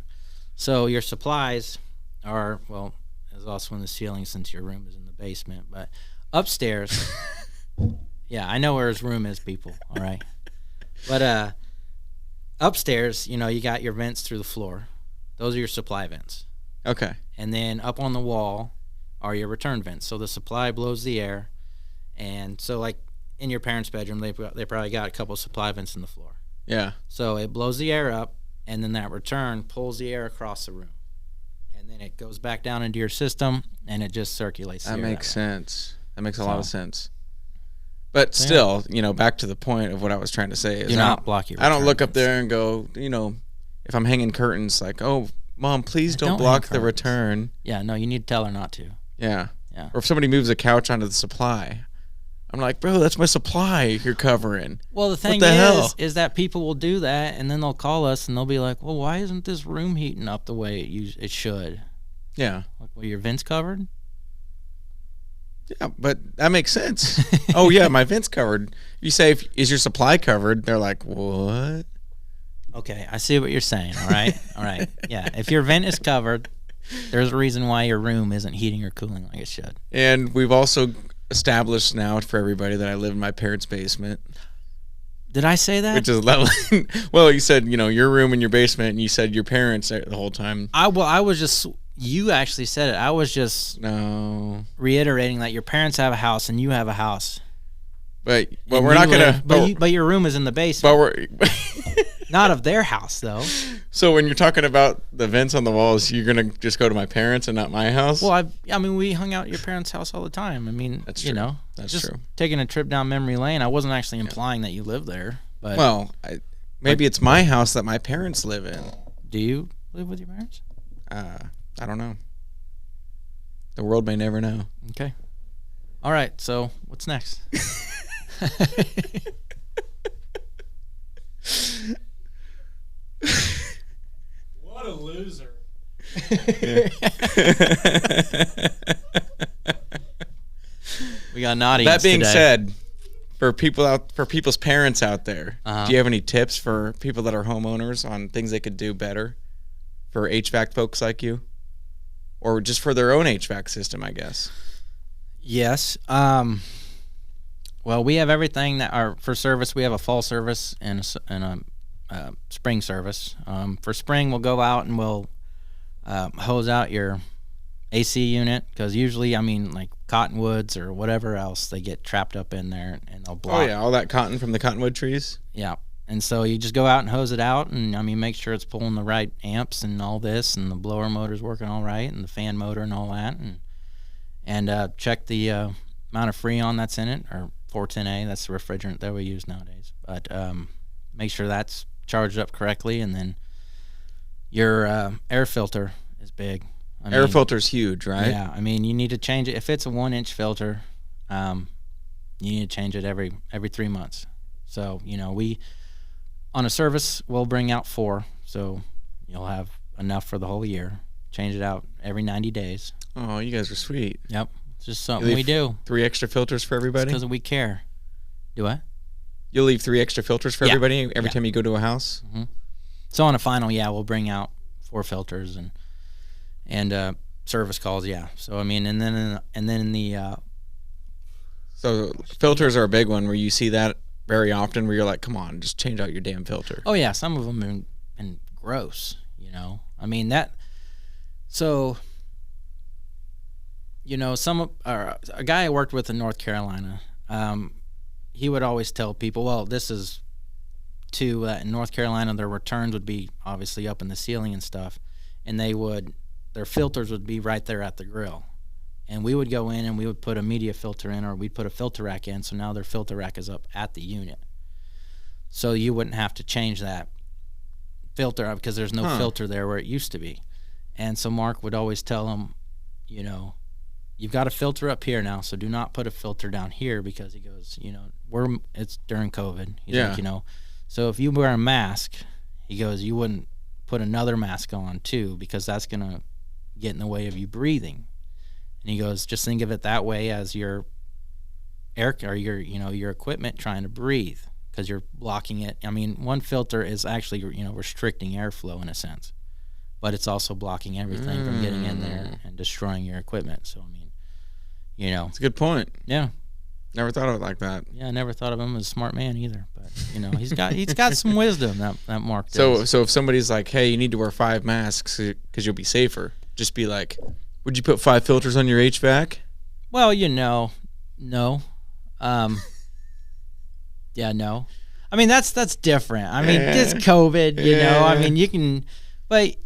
So your supplies are, well, there's also in the ceiling since your room is in the basement. But upstairs, yeah, I know where his room is, people, all right? But upstairs, you know, you got your vents through the floor. Those are your supply vents. Okay. And then up on the wall are your return vents. So the supply blows the air. And so, like, in your parents' bedroom, they probably got a couple of supply vents in the floor. Yeah. So it blows the air up, and then that return pulls the air across the room. And then it goes back down into your system, and it just circulates. That makes sense. That makes a lot of sense. But still, you know, back to the point of what I was trying to say is do not block your I don't look vents. up there and go, you know, if I'm hanging curtains, like, oh, Mom, please don't block the return. Yeah, no, you need to tell her not to. Yeah. Yeah. Or if somebody moves a couch onto the supply, I'm like, bro, that's my supply you're covering. Well, the thing is that people will do that, and then they'll call us, and they'll be like, well, why isn't this room heating up the way it should? Yeah. Like, well, your vents covered? Yeah, but that makes sense. Oh, yeah, my vent's covered. You say, is your supply covered? They're like, what? Okay, I see what you're saying, all right? All right, yeah. If your vent is covered, there's a reason why your room isn't heating or cooling like it should. And we've also established now for everybody that I live in my parents' basement. Did I say that? Which is lovely. Well, you said, you know, your room in your basement, and you said your parents the whole time. I was just... You actually said it. I was just reiterating that your parents have a house and you have a house. But we're not gonna. But your room is in the basement. But we're not of their house though. So when you're talking about the vents on the walls, you're gonna just go to my parents and not my house? Well, I mean, we hung out at your parents' house all the time. I mean, that's true. You know, that's just true. Taking a trip down memory lane. I wasn't actually implying that you live there. But maybe it's my house that my parents live in. Do you live with your parents? I don't know. The world may never know. Okay. All right. So what's next? What a loser. We got naughty. That being said, for people's parents out there, do you have any tips for people that are homeowners on things they could do better for HVAC folks like you? Or just for their own HVAC system, I guess. Yes. Well, we have everything that are for service. We have a fall service and a spring service. For spring, we'll go out and we'll hose out your AC unit because usually, I mean, like cottonwoods or whatever else, they get trapped up in there and they'll block. Oh yeah, all that cotton from the cottonwood trees. Yeah. And so you just go out and hose it out, and I mean, make sure it's pulling the right amps and all this, and the blower motor's working all right, and the fan motor and all that, and check the amount of Freon that's in it, or 410A. That's the refrigerant that we use nowadays. But make sure that's charged up correctly, and then your air filter is big. Air filter's huge, right? Yeah, I mean, you need to change it if it's a 1-inch filter. You need to change it every 3 months. So, we on a service we'll bring out 4, so you'll have enough for the whole year. Change it out every 90 days. Oh, you guys are sweet. Yep. It's just something we do. 3 extra filters for everybody? Because we care. Do what? You'll leave 3 extra filters for everybody every time you go to a house? Mm-hmm. So on a final, we'll bring out 4 filters and service calls, So, and then in the... So filters are a big one where you see that very often where you're like, come on, just change out your damn filter. Oh, yeah. Some of them have been gross, So... a guy I worked with in North Carolina, he would always tell people, well, this is in North Carolina, their returns would be obviously up in the ceiling and stuff, and their filters would be right there at the grill. And we would go in and we would put a media filter in, or we'd put a filter rack in, so now their filter rack is up at the unit. So you wouldn't have to change that filter because there's no filter there where it used to be. And so Mark would always tell them, you've got a filter up here now, so do not put a filter down here, because he goes, it's during COVID. He's like, so if you wear a mask, he goes, you wouldn't put another mask on too, because that's going to get in the way of you breathing. And he goes, just think of it that way as your air or your equipment trying to breathe, because you're blocking it. One filter is actually, restricting airflow in a sense, but it's also blocking everything from getting in there and destroying your equipment. So, it's a good point. Yeah. Never thought of it like that. Yeah, I never thought of him as a smart man either. But, he's got some wisdom, that Mark does. So if somebody's like, hey, you need to wear 5 masks because you'll be safer, just be like, would you put 5 filters on your HVAC? Well, no. Yeah, no. That's different. It's COVID, you can, but...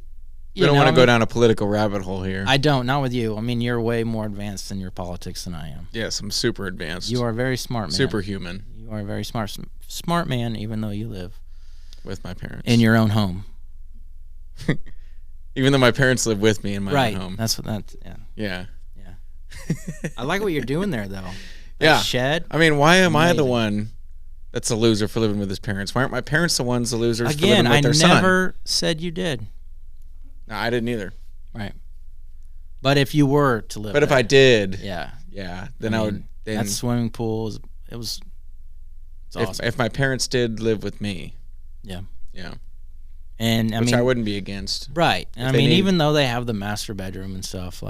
We don't want to go down a political rabbit hole here. I don't, not with you. You're way more advanced in your politics than I am. Yes, I'm super advanced. You are a very smart man. Superhuman. You are a very smart man, even though you live with my parents in your own home. Even though my parents live with me in my own home. Yeah. I like what you're doing there, though. That shed. Why am I the one that's a loser for living with his parents? Why aren't my parents the ones the losers for living with their son? Again, I never said you did. No, I didn't either. Right. But if you were to live if I did, then I would. That swimming pool it's awesome. If my parents did live with me. Yeah. Yeah. And which I wouldn't be against. Right. And even though they have the master bedroom and stuff,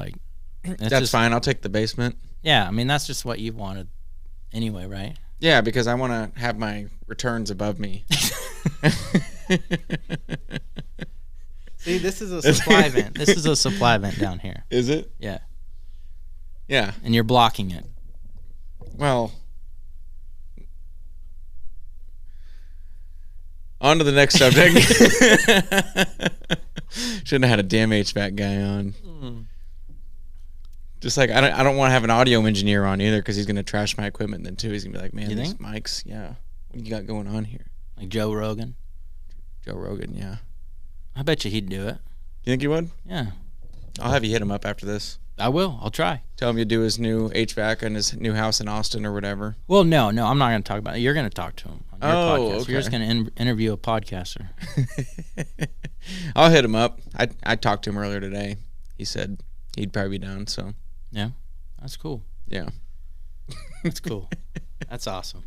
that's fine. I'll take the basement. Yeah, that's just what you wanted anyway, right? Yeah, because I want to have my returns above me. See, this is a supply vent. This is a supply vent down here. Is it? Yeah. Yeah. And you're blocking it. Well, on to the next subject. Shouldn't have had a damn HVAC guy on. Just like I don't want to have an audio engineer on either, because he's going to trash my equipment then too. He's going to be like, man, these mics, what you got going on here? Like Joe Rogan? Joe Rogan, yeah. I bet you he'd do it. You think he would? Yeah. I'll have you hit him up after this. I will. I'll try. Tell him you do his new HVAC and his new house in Austin or whatever. Well, no, I'm not going to talk about it. You're going to talk to him on your podcast. Okay. You're just going to interview a podcaster. I'll hit him up. I talked to him earlier today. He said he'd probably be down, so. Yeah, that's cool. Yeah. That's cool. That's awesome.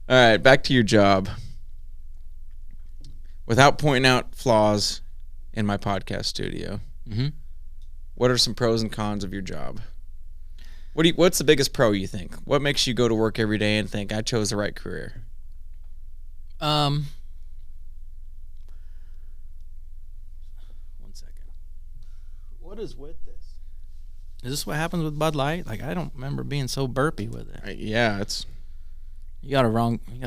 All right, back to your job. Without pointing out flaws in my podcast studio, what are some pros and cons of your job? What's the biggest pro, you think? What makes you go to work every day and think, I chose the right career? 1 second. What is with this? Is this what happens with Bud Light? I don't remember being so burpy with it. Yeah, it's... You got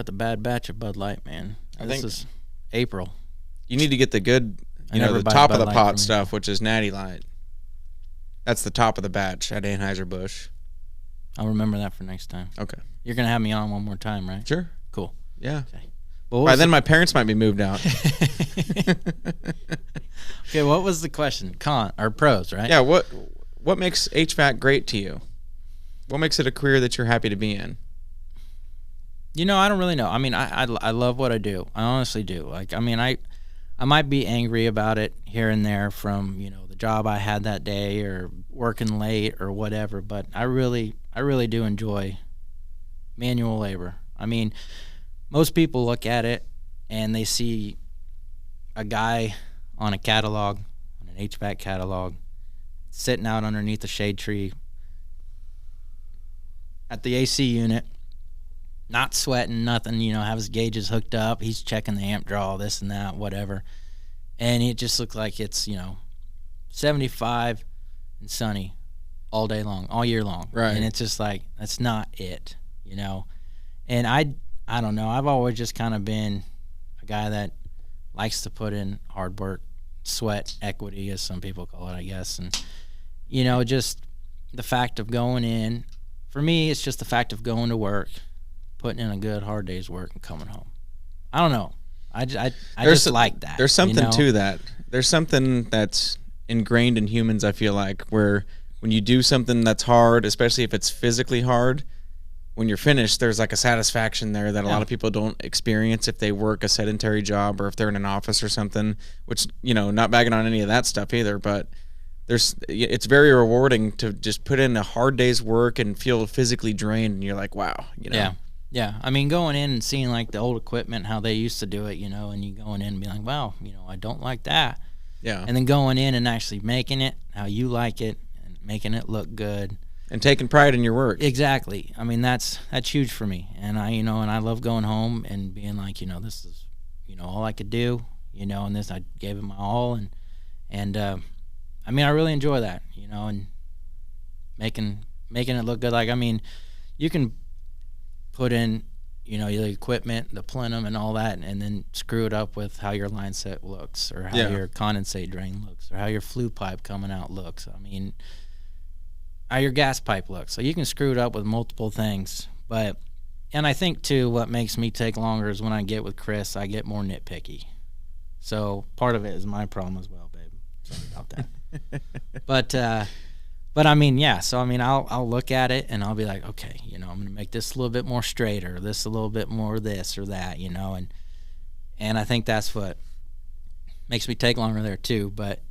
the bad batch of Bud Light, man. This is April. You need to get the good, the top of the pot stuff, which is Natty Light. That's the top of the batch at Anheuser-Busch. I'll remember that for next time. Okay. You're going to have me on one more time, right? Sure. Cool. Yeah. Okay. By then, my parents might be moved out. Okay, what was the question? Con or pros, right? Yeah, what makes HVAC great to you? What makes it a career that you're happy to be in? I don't really know. I mean, I love what I do. I honestly do. Like, I mean, I might be angry about it here and there from, the job I had that day or working late or whatever, but I really do enjoy manual labor. I mean, most people look at it and they see a guy on a catalog, on an HVAC catalog, sitting out underneath a shade tree at the AC unit, not sweating, nothing, have his gauges hooked up. He's checking the amp draw, this and that, whatever. And it just looks like it's, 75 and sunny all day long, all year long. Right. And it's just like, that's not it, And I don't know. I've always just kind of been a guy that likes to put in hard work, sweat equity, as some people call it, I guess. And, just the fact of going in, for me, it's just the fact of going to work, putting in a good hard day's work and coming home. I don't know. I just like that. There's something to that. There's something that's ingrained in humans, I feel like, where when you do something that's hard, especially if it's physically hard, when you're finished, there's like a satisfaction there that a lot of people don't experience if they work a sedentary job or if they're in an office or something, which, not bagging on any of that stuff either, but it's very rewarding to just put in a hard day's work and feel physically drained, and you're like, wow, Yeah. I mean, going in and seeing like the old equipment, how they used to do it, and you going in and be like, wow, I don't like that. Yeah. And then going in and actually making it how you like it and making it look good. And taking pride in your work. Exactly. I mean, that's huge for me. And and I love going home and being like, this is, all I could do, and this, I gave it my all. And I mean, I really enjoy that, and making it look good. Like, I mean, you can put in, the equipment, the plenum and all that, and then screw it up with how your line set looks or how your condensate drain looks or how your flue pipe coming out looks. I mean, how your gas pipe looks. So you can screw it up with multiple things. And I think, too, what makes me take longer is when I get with Chris, I get more nitpicky. So part of it is my problem as well, babe. Sorry about that. But I mean, yeah. So I mean, I'll look at it and I'll be like, okay, I'm gonna make this a little bit more straighter, this a little bit more this or that, and I think that's what makes me take longer there too. But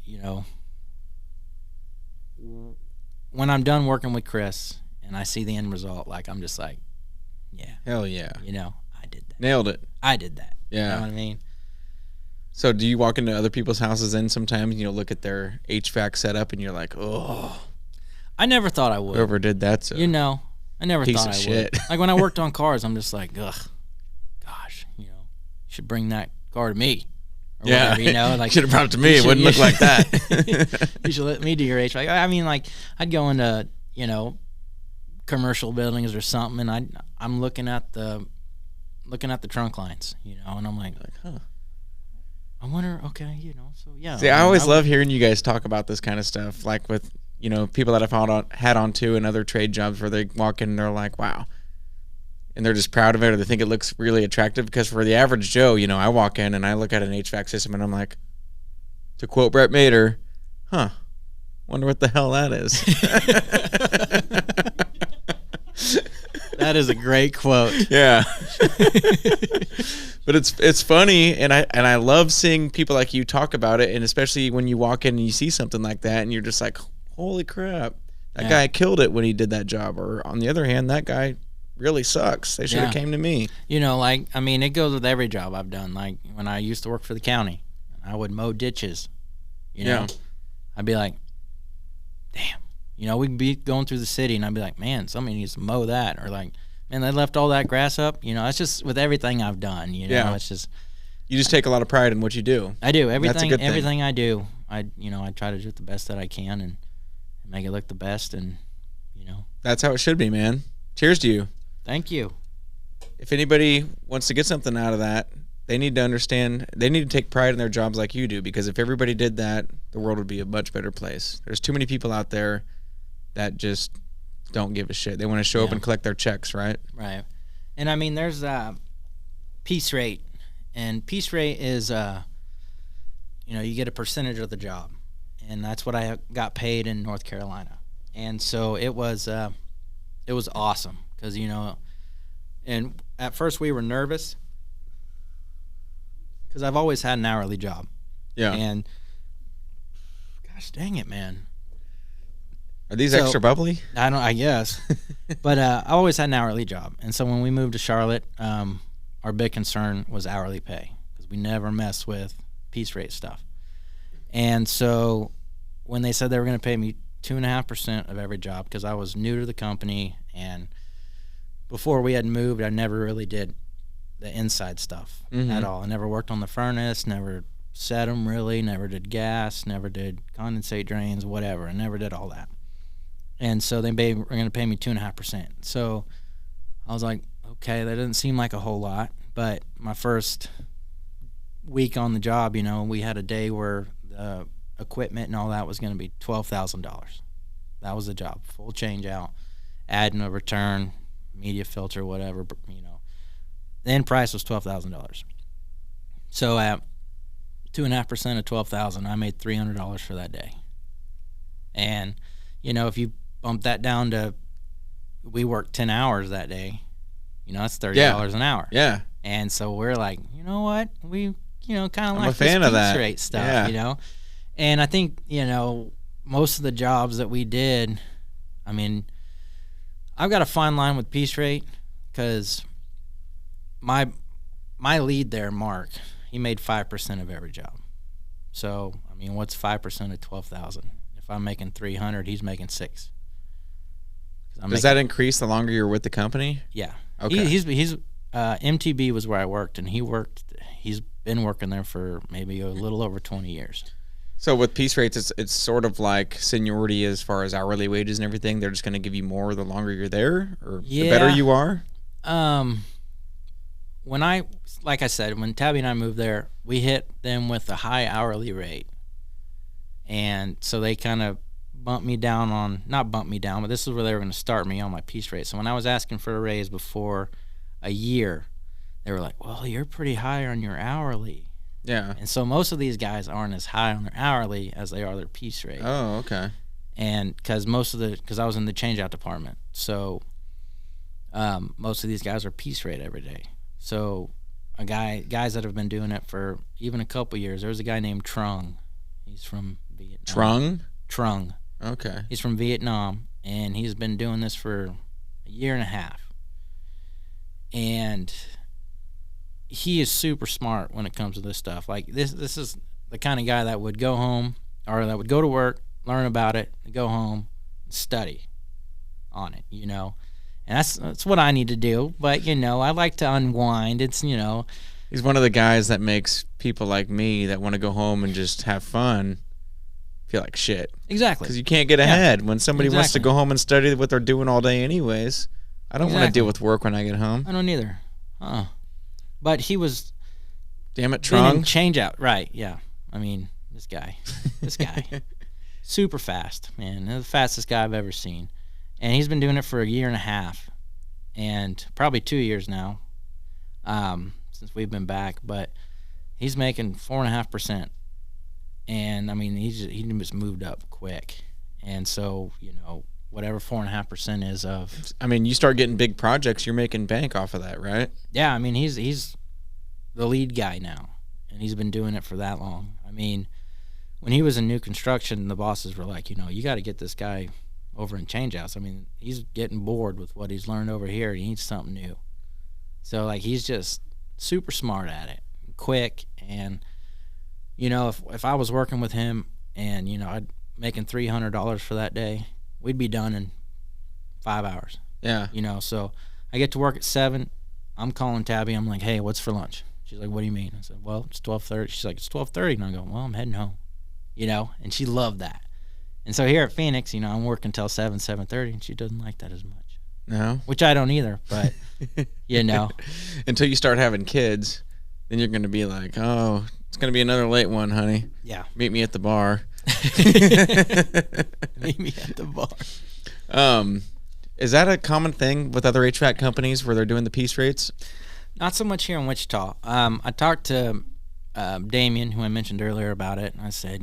when I'm done working with Chris and I see the end result, like I'm just like, yeah, hell yeah, I did that, nailed it, I did that. Yeah, you know what I mean. So do you walk into other people's houses and sometimes look at their HVAC setup and you're like, oh, I never thought I would. Whoever did that, I never thought I would. Like when I worked on cars, I'm just like, ugh, gosh, you should bring that car to me. Or whatever, like should have brought it to me. It wouldn't look like that. You should let me do your HVAC. I mean, like I'd go into commercial buildings or something, and I'm looking at the trunk lines, and I'm like, huh. I wonder. Okay, so yeah. See, I always love hearing you guys talk about this kind of stuff, like with people that I've had on too in other trade jobs where they walk in and they're like, wow. And they're just proud of it or they think it looks really attractive because for the average Joe, I walk in and I look at an HVAC system and I'm like, to quote Brett Mader, huh, wonder what the hell that is. That is a great quote. Yeah. But it's funny and I love seeing people like you talk about it, and especially when you walk in and you see something like that and you're just like, holy crap, that guy killed it when he did that job. Or on the other hand, that guy really sucks. They should have came to me. Like, I mean, it goes with every job I've done. Like when I used to work for the county, I would mow ditches. I'd be like, damn. We'd be going through the city and I'd be like, man, somebody needs to mow that. Or like, man, they left all that grass up. It's just with everything I've done, it's just. You just take a lot of pride in what you do. I do. Everything I do, I try to do it the best that I can and make it look the best, and that's how it should be, man. Cheers to you. Thank you. If anybody wants to get something out of that, they need to understand, they need to take pride in their jobs like you do, because if everybody did that, the world would be a much better place. There's too many people out there that just don't give a shit. They want to show up and collect their checks, right? Right. And I mean, there's piece rate, and piece rate is you get a percentage of the job, and that's what I got paid in North Carolina. And so it was awesome because and at first we were nervous because I've always had an hourly job. Yeah. And gosh dang it, man. Are these extra bubbly? I guess. But I always had an hourly job. And so when we moved to Charlotte, our big concern was hourly pay because we never mess with piece rate stuff. And so when they said they were going to pay me 2.5% of every job, because I was new to the company, and before we had moved, I never really did the inside stuff at all. I never worked on the furnace, never set them really, never did gas, never did condensate drains, whatever. I never did all that. And so they were going to pay me 2.5%. So I was like, okay, that doesn't seem like a whole lot. But my first week on the job, we had a day where the equipment and all that was going to be $12,000. That was the job, full change out, adding a return, media filter, whatever. The end price was $12,000. So at 2.5% of $12,000, I made $300 for that day. And if you bump that down to, we worked 10 hours that day, that's $30 an hour. Yeah. And so we're like, you know what, we kind of I'm like a fan this of that piece rate stuff, And I think most of the jobs that we did, I mean, I've got a fine line with piece rate because my lead there, Mark, he made 5% of every job. So I mean, what's 5% of 12,000? If I'm making 300, he's making 6. Does that increase the longer you're with the company? Yeah. Okay. He's MTB was where I worked, and he's been working there for maybe a little over 20 years. So with piece rates, it's sort of like seniority as far as hourly wages and everything. They're just going to give you more the longer you're there, or the better you are. Like I said, when Tabby and I moved there, we hit them with a high hourly rate, and so they kind of not bumped me down, but this is where they were going to start me on my piece rate. So when I was asking for a raise before a year, they were like, "Well, you're pretty high on your hourly." Yeah. And so most of these guys aren't as high on their hourly as they are their piece rate. Oh, okay. And because I was in the change-out department, so most of these guys are piece rate every day. So guys that have been doing it for even a couple years. There's a guy named Trung. He's from Vietnam. Trung. Okay. He's from Vietnam, and he's been doing this for a year and a half. And he is super smart when it comes to this stuff. Like this is the kind of guy that would go home, or that would go to work, learn about it, go home, study on it, And that's what I need to do. But I like to unwind. It's He's one of the guys that makes people like me that want to go home and just have fun feel like shit. Exactly. Because you can't get ahead when somebody wants to go home and study what they're doing all day anyways. I don't want to deal with work when I get home. I don't either. But he was. Damn it, Trung. Change out, right? Yeah. I mean, this guy, super fast, man. The fastest guy I've ever seen, and he's been doing it for a year and a half, and probably 2 years now, since we've been back. But he's making 4.5%, and I mean, he just moved up quick, and so whatever 4.5% is of. I mean, you start getting big projects, you're making bank off of that, right? Yeah, I mean, he's the lead guy now, and he's been doing it for that long. I mean, when he was in new construction, the bosses were like, you got to get this guy over in changeouts. I mean, he's getting bored with what he's learned over here. He needs something new. So, like, he's just super smart at it, quick, and, if I was working with him and, I'd making $300 for that day, we'd be done in 5 hours. Yeah. So I get to work at 7. I'm calling Tabby. I'm like, hey, what's for lunch? She's like, what do you mean? I said, well, it's 12:30. She's like, it's 12:30. And I go, well, I'm heading home. And she loved that. And so here at Fenix, I'm working until 7:30, and she doesn't like that as much. No. Which I don't either, but, Until you start having kids, then you're going to be like, oh, it's going to be another late one, honey. Yeah. Meet me at the bar. Meet me at the bar. Is that a common thing with other HVAC companies where they're doing the piece rates? Not so much here in Wichita. I talked to Damien, who I mentioned earlier, about it, and I said,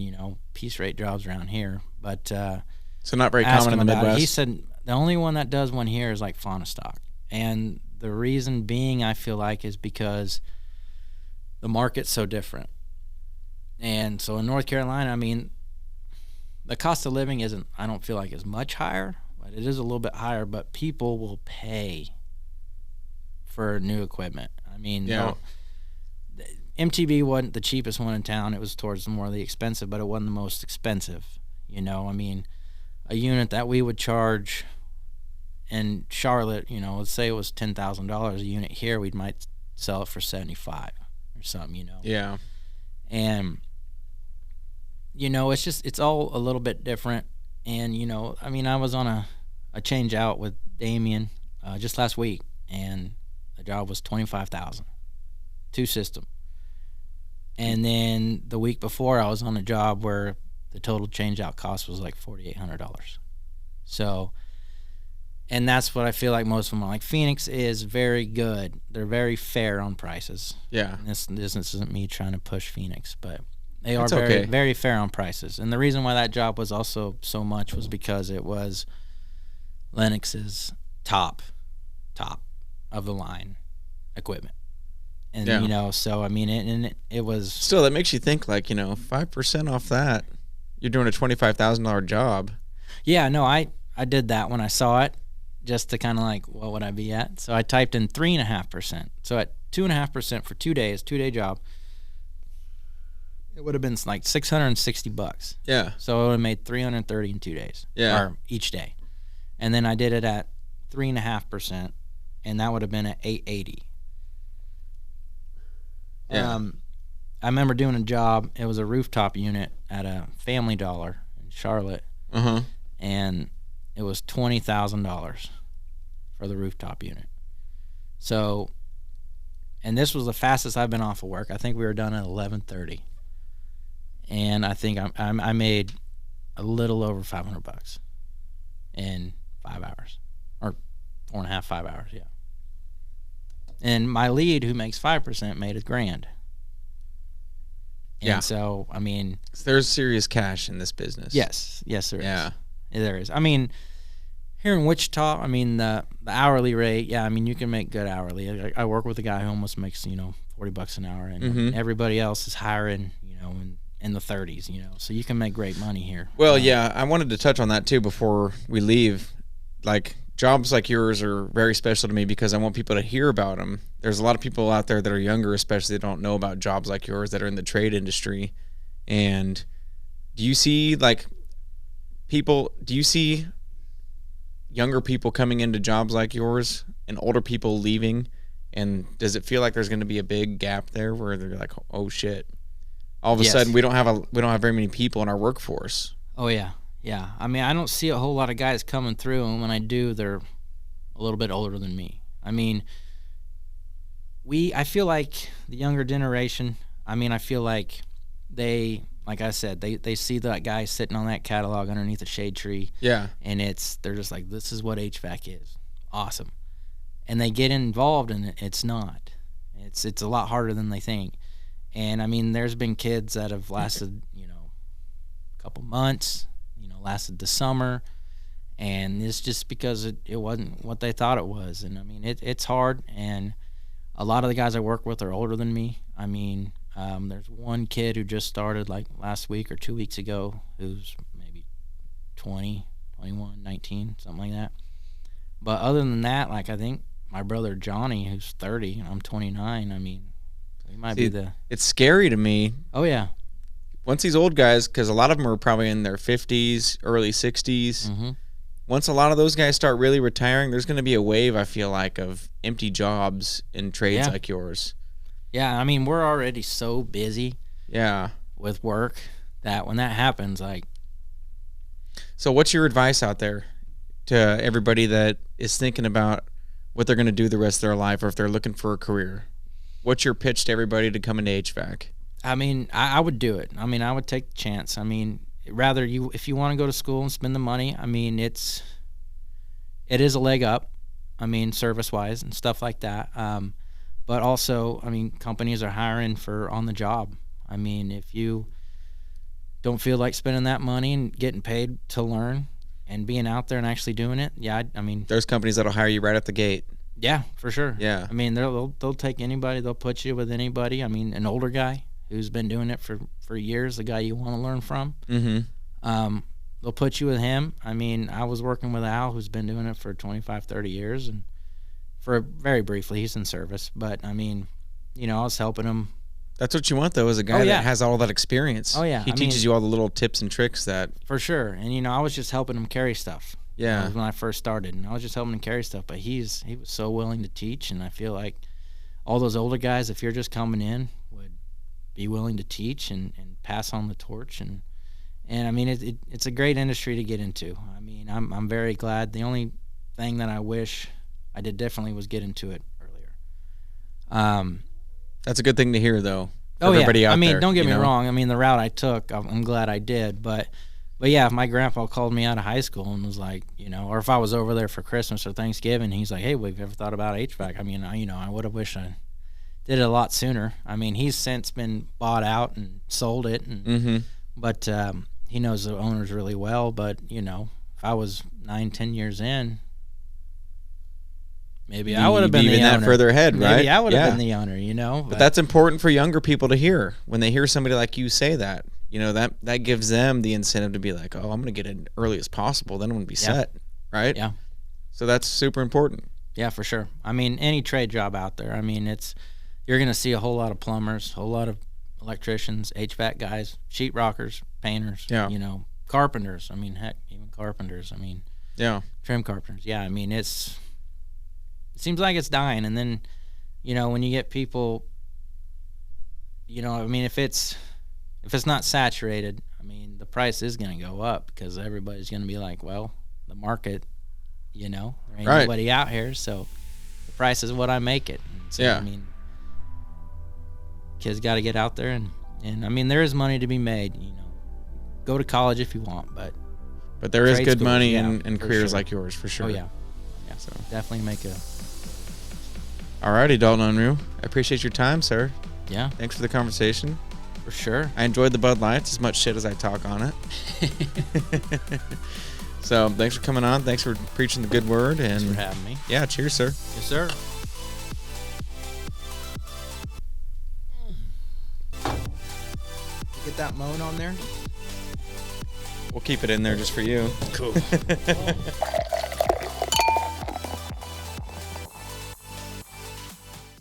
piece rate jobs around here, but so not very common in the Midwest. He said the only one that does one here is like Faunastock, and the reason being, I feel like, is because the market's so different. And so in North Carolina, I mean, the cost of living isn't, I don't feel like, is much higher, but it is a little bit higher, but people will pay for new equipment. I mean, MTB wasn't the cheapest one in town. It was towards more of the expensive, but it wasn't the most expensive. You know, I mean, a unit that we would charge in Charlotte, you know, let's say it was $10,000 a unit here, we might sell it for $75,000 or something, you know. Yeah. And, you know, it's all a little bit different. And, you know, I mean, I was on a change out with Damien just last week, and the job was $25,000, 2-system. And then the week before, I was on a job where the total change out cost was like $4,800. So, and that's what I feel like most of them are. Like, Fenix is very good. They're very fair on prices. Yeah. And this isn't me trying to push Fenix, but they are That's very, okay. very fair on prices. And the reason why that job was also so much was because it was Lennox's top of the line equipment. And, Yeah. you know, so, I mean, it was... Still, that makes you think, like, you know, 5% off that, you're doing a $25,000 job. Yeah, no, I did that when I saw it, just to kind of like, what would I be at? So I typed in 3.5%. So at 2.5% for 2 days, 2-day job, it would have been like $660. Yeah. So I would have made $330 in 2 days. Yeah. Or each day. And then I did it at 3.5%, and that would have been at $880. Yeah. I remember doing a job. It was a rooftop unit at a Family Dollar in Charlotte, and it was $20,000 for the rooftop unit. So, and this was the fastest I've been off of work. I think we were done at 11:30, and I think I made a little over $500 in 5 hours, or 4.5, 5 hours, yeah. And my lead, who makes 5%, made $1,000. And Yeah. so, I mean... There's serious cash in this business. Yes, there is. Yeah. There is. I mean, here in Wichita, I mean, the hourly rate, yeah, I mean, you can make good hourly. I work with a guy who almost makes, you know, $40 an hour, and everybody else is hiring, you know, in the 30s, you know, so you can make great money here. Well, yeah, I wanted to touch on that too before we leave. Like, jobs like yours are very special to me because I want people to hear about them. There's a lot of people out there that are younger, especially, that don't know about jobs like yours that are in the trade industry. And do you see, like, younger people coming into jobs like yours and older people leaving? And does it feel like there's going to be a big gap there where they're like, oh shit, all of a sudden we don't have very many people in our workforce? Oh yeah. Yeah, I mean, I don't see a whole lot of guys coming through, and when I do, they're a little bit older than me. I mean, I feel like the younger generation, I mean, I feel like they, like I said, they see that guy sitting on that catalog underneath a shade tree. Yeah. And they're just like, this is what HVAC is. Awesome. And they get involved, and it's not. It's a lot harder than they think. And, I mean, there's been kids that have lasted, you know, a couple months, lasted the summer, and it's just because it wasn't what they thought it was. And I mean, it's hard, and a lot of the guys I work with are older than me. I mean, there's one kid who just started like last week or 2 weeks ago who's maybe 20, 21, 19, something like that. But other than that, like, I think my brother Johnny, who's 30 and I'm 29, I mean, he might be it's scary to me. Oh yeah. Once these old guys, because a lot of them are probably in their 50s, early 60s, once a lot of those guys start really retiring, there's going to be a wave, I feel like, of empty jobs in trades like yours. Yeah, I mean, we're already so busy with work that when that happens, like... So what's your advice out there to everybody that is thinking about what they're going to do the rest of their life, or if they're looking for a career? What's your pitch to everybody to come into HVAC? I mean, I would do it. I mean, I would take the chance. I mean, if you want to go to school and spend the money, I mean, it is a leg up, I mean, service-wise and stuff like that. But also, I mean, companies are hiring for on the job. I mean, if you don't feel like spending that money and getting paid to learn and being out there and actually doing it, I mean... There's companies that'll hire you right at the gate. Yeah, for sure. Yeah. I mean, they'll take anybody. They'll put you with anybody. I mean, an older guy who's been doing it for years, the guy you want to learn from. Mm-hmm. They'll put you with him. I mean, I was working with Al, who's been doing it for 25, 30 years, and for very briefly, he's in service. But I mean, I was helping him. That's what you want, though, is a guy that has all that experience. Oh, yeah. He teaches you all the little tips and tricks that. For sure. And, I was just helping him carry stuff. Yeah. That was when I first started, and I was just helping him carry stuff. But he was so willing to teach, and I feel like all those older guys, if you're just coming in, would be willing to teach and pass on the torch. And I mean, it's a great industry to get into. I mean, I'm very glad. The only thing that I wish I did differently was get into it earlier. That's a good thing to hear, though. Everybody out I mean, there, don't get me wrong. I mean, the route I took, I'm glad I did. But yeah, if my grandpa called me out of high school and was like, or if I was over there for Christmas or Thanksgiving, he's like, hey, we've ever thought about HVAC? I mean, I would have wished I did it a lot sooner. I mean, he's since been bought out and sold it, but he knows the owners really well. But if I was 9-10 years in, maybe I would have been the owner. That further ahead, right? Maybe I would have been the owner. But that's important for younger people to hear. When they hear somebody like you say that, that gives them the incentive to be like, oh, I'm going to get in early as possible. Then I'm going to be set, right? Yeah. So that's super important. Yeah, for sure. I mean, any trade job out there. I mean, you're going to see a whole lot of plumbers, a whole lot of electricians, HVAC guys, sheetrockers, painters, carpenters. I mean, heck, even carpenters. I mean, trim carpenters. Yeah, I mean, it seems like it's dying. And then, when you get people, I mean, if it's not saturated, I mean, the price is going to go up because everybody's going to be like, well, the market, there ain't nobody out here, so the price is what I make it. And so, I mean, kids got to get out there and I mean, there is money to be made. Go to college if you want, but there is good money in careers like yours, for sure. Oh yeah, so definitely make a. Alrighty, Dalton Unruh. I appreciate your time, sir. Yeah. Thanks for the conversation. For sure. I enjoyed the Bud Lights as much shit as I talk on it. So thanks for coming on. Thanks for preaching the good word. And thanks for having me. Yeah, cheers, sir. Yes, sir. Get that moan on there? We'll keep it in there just for you. Cool.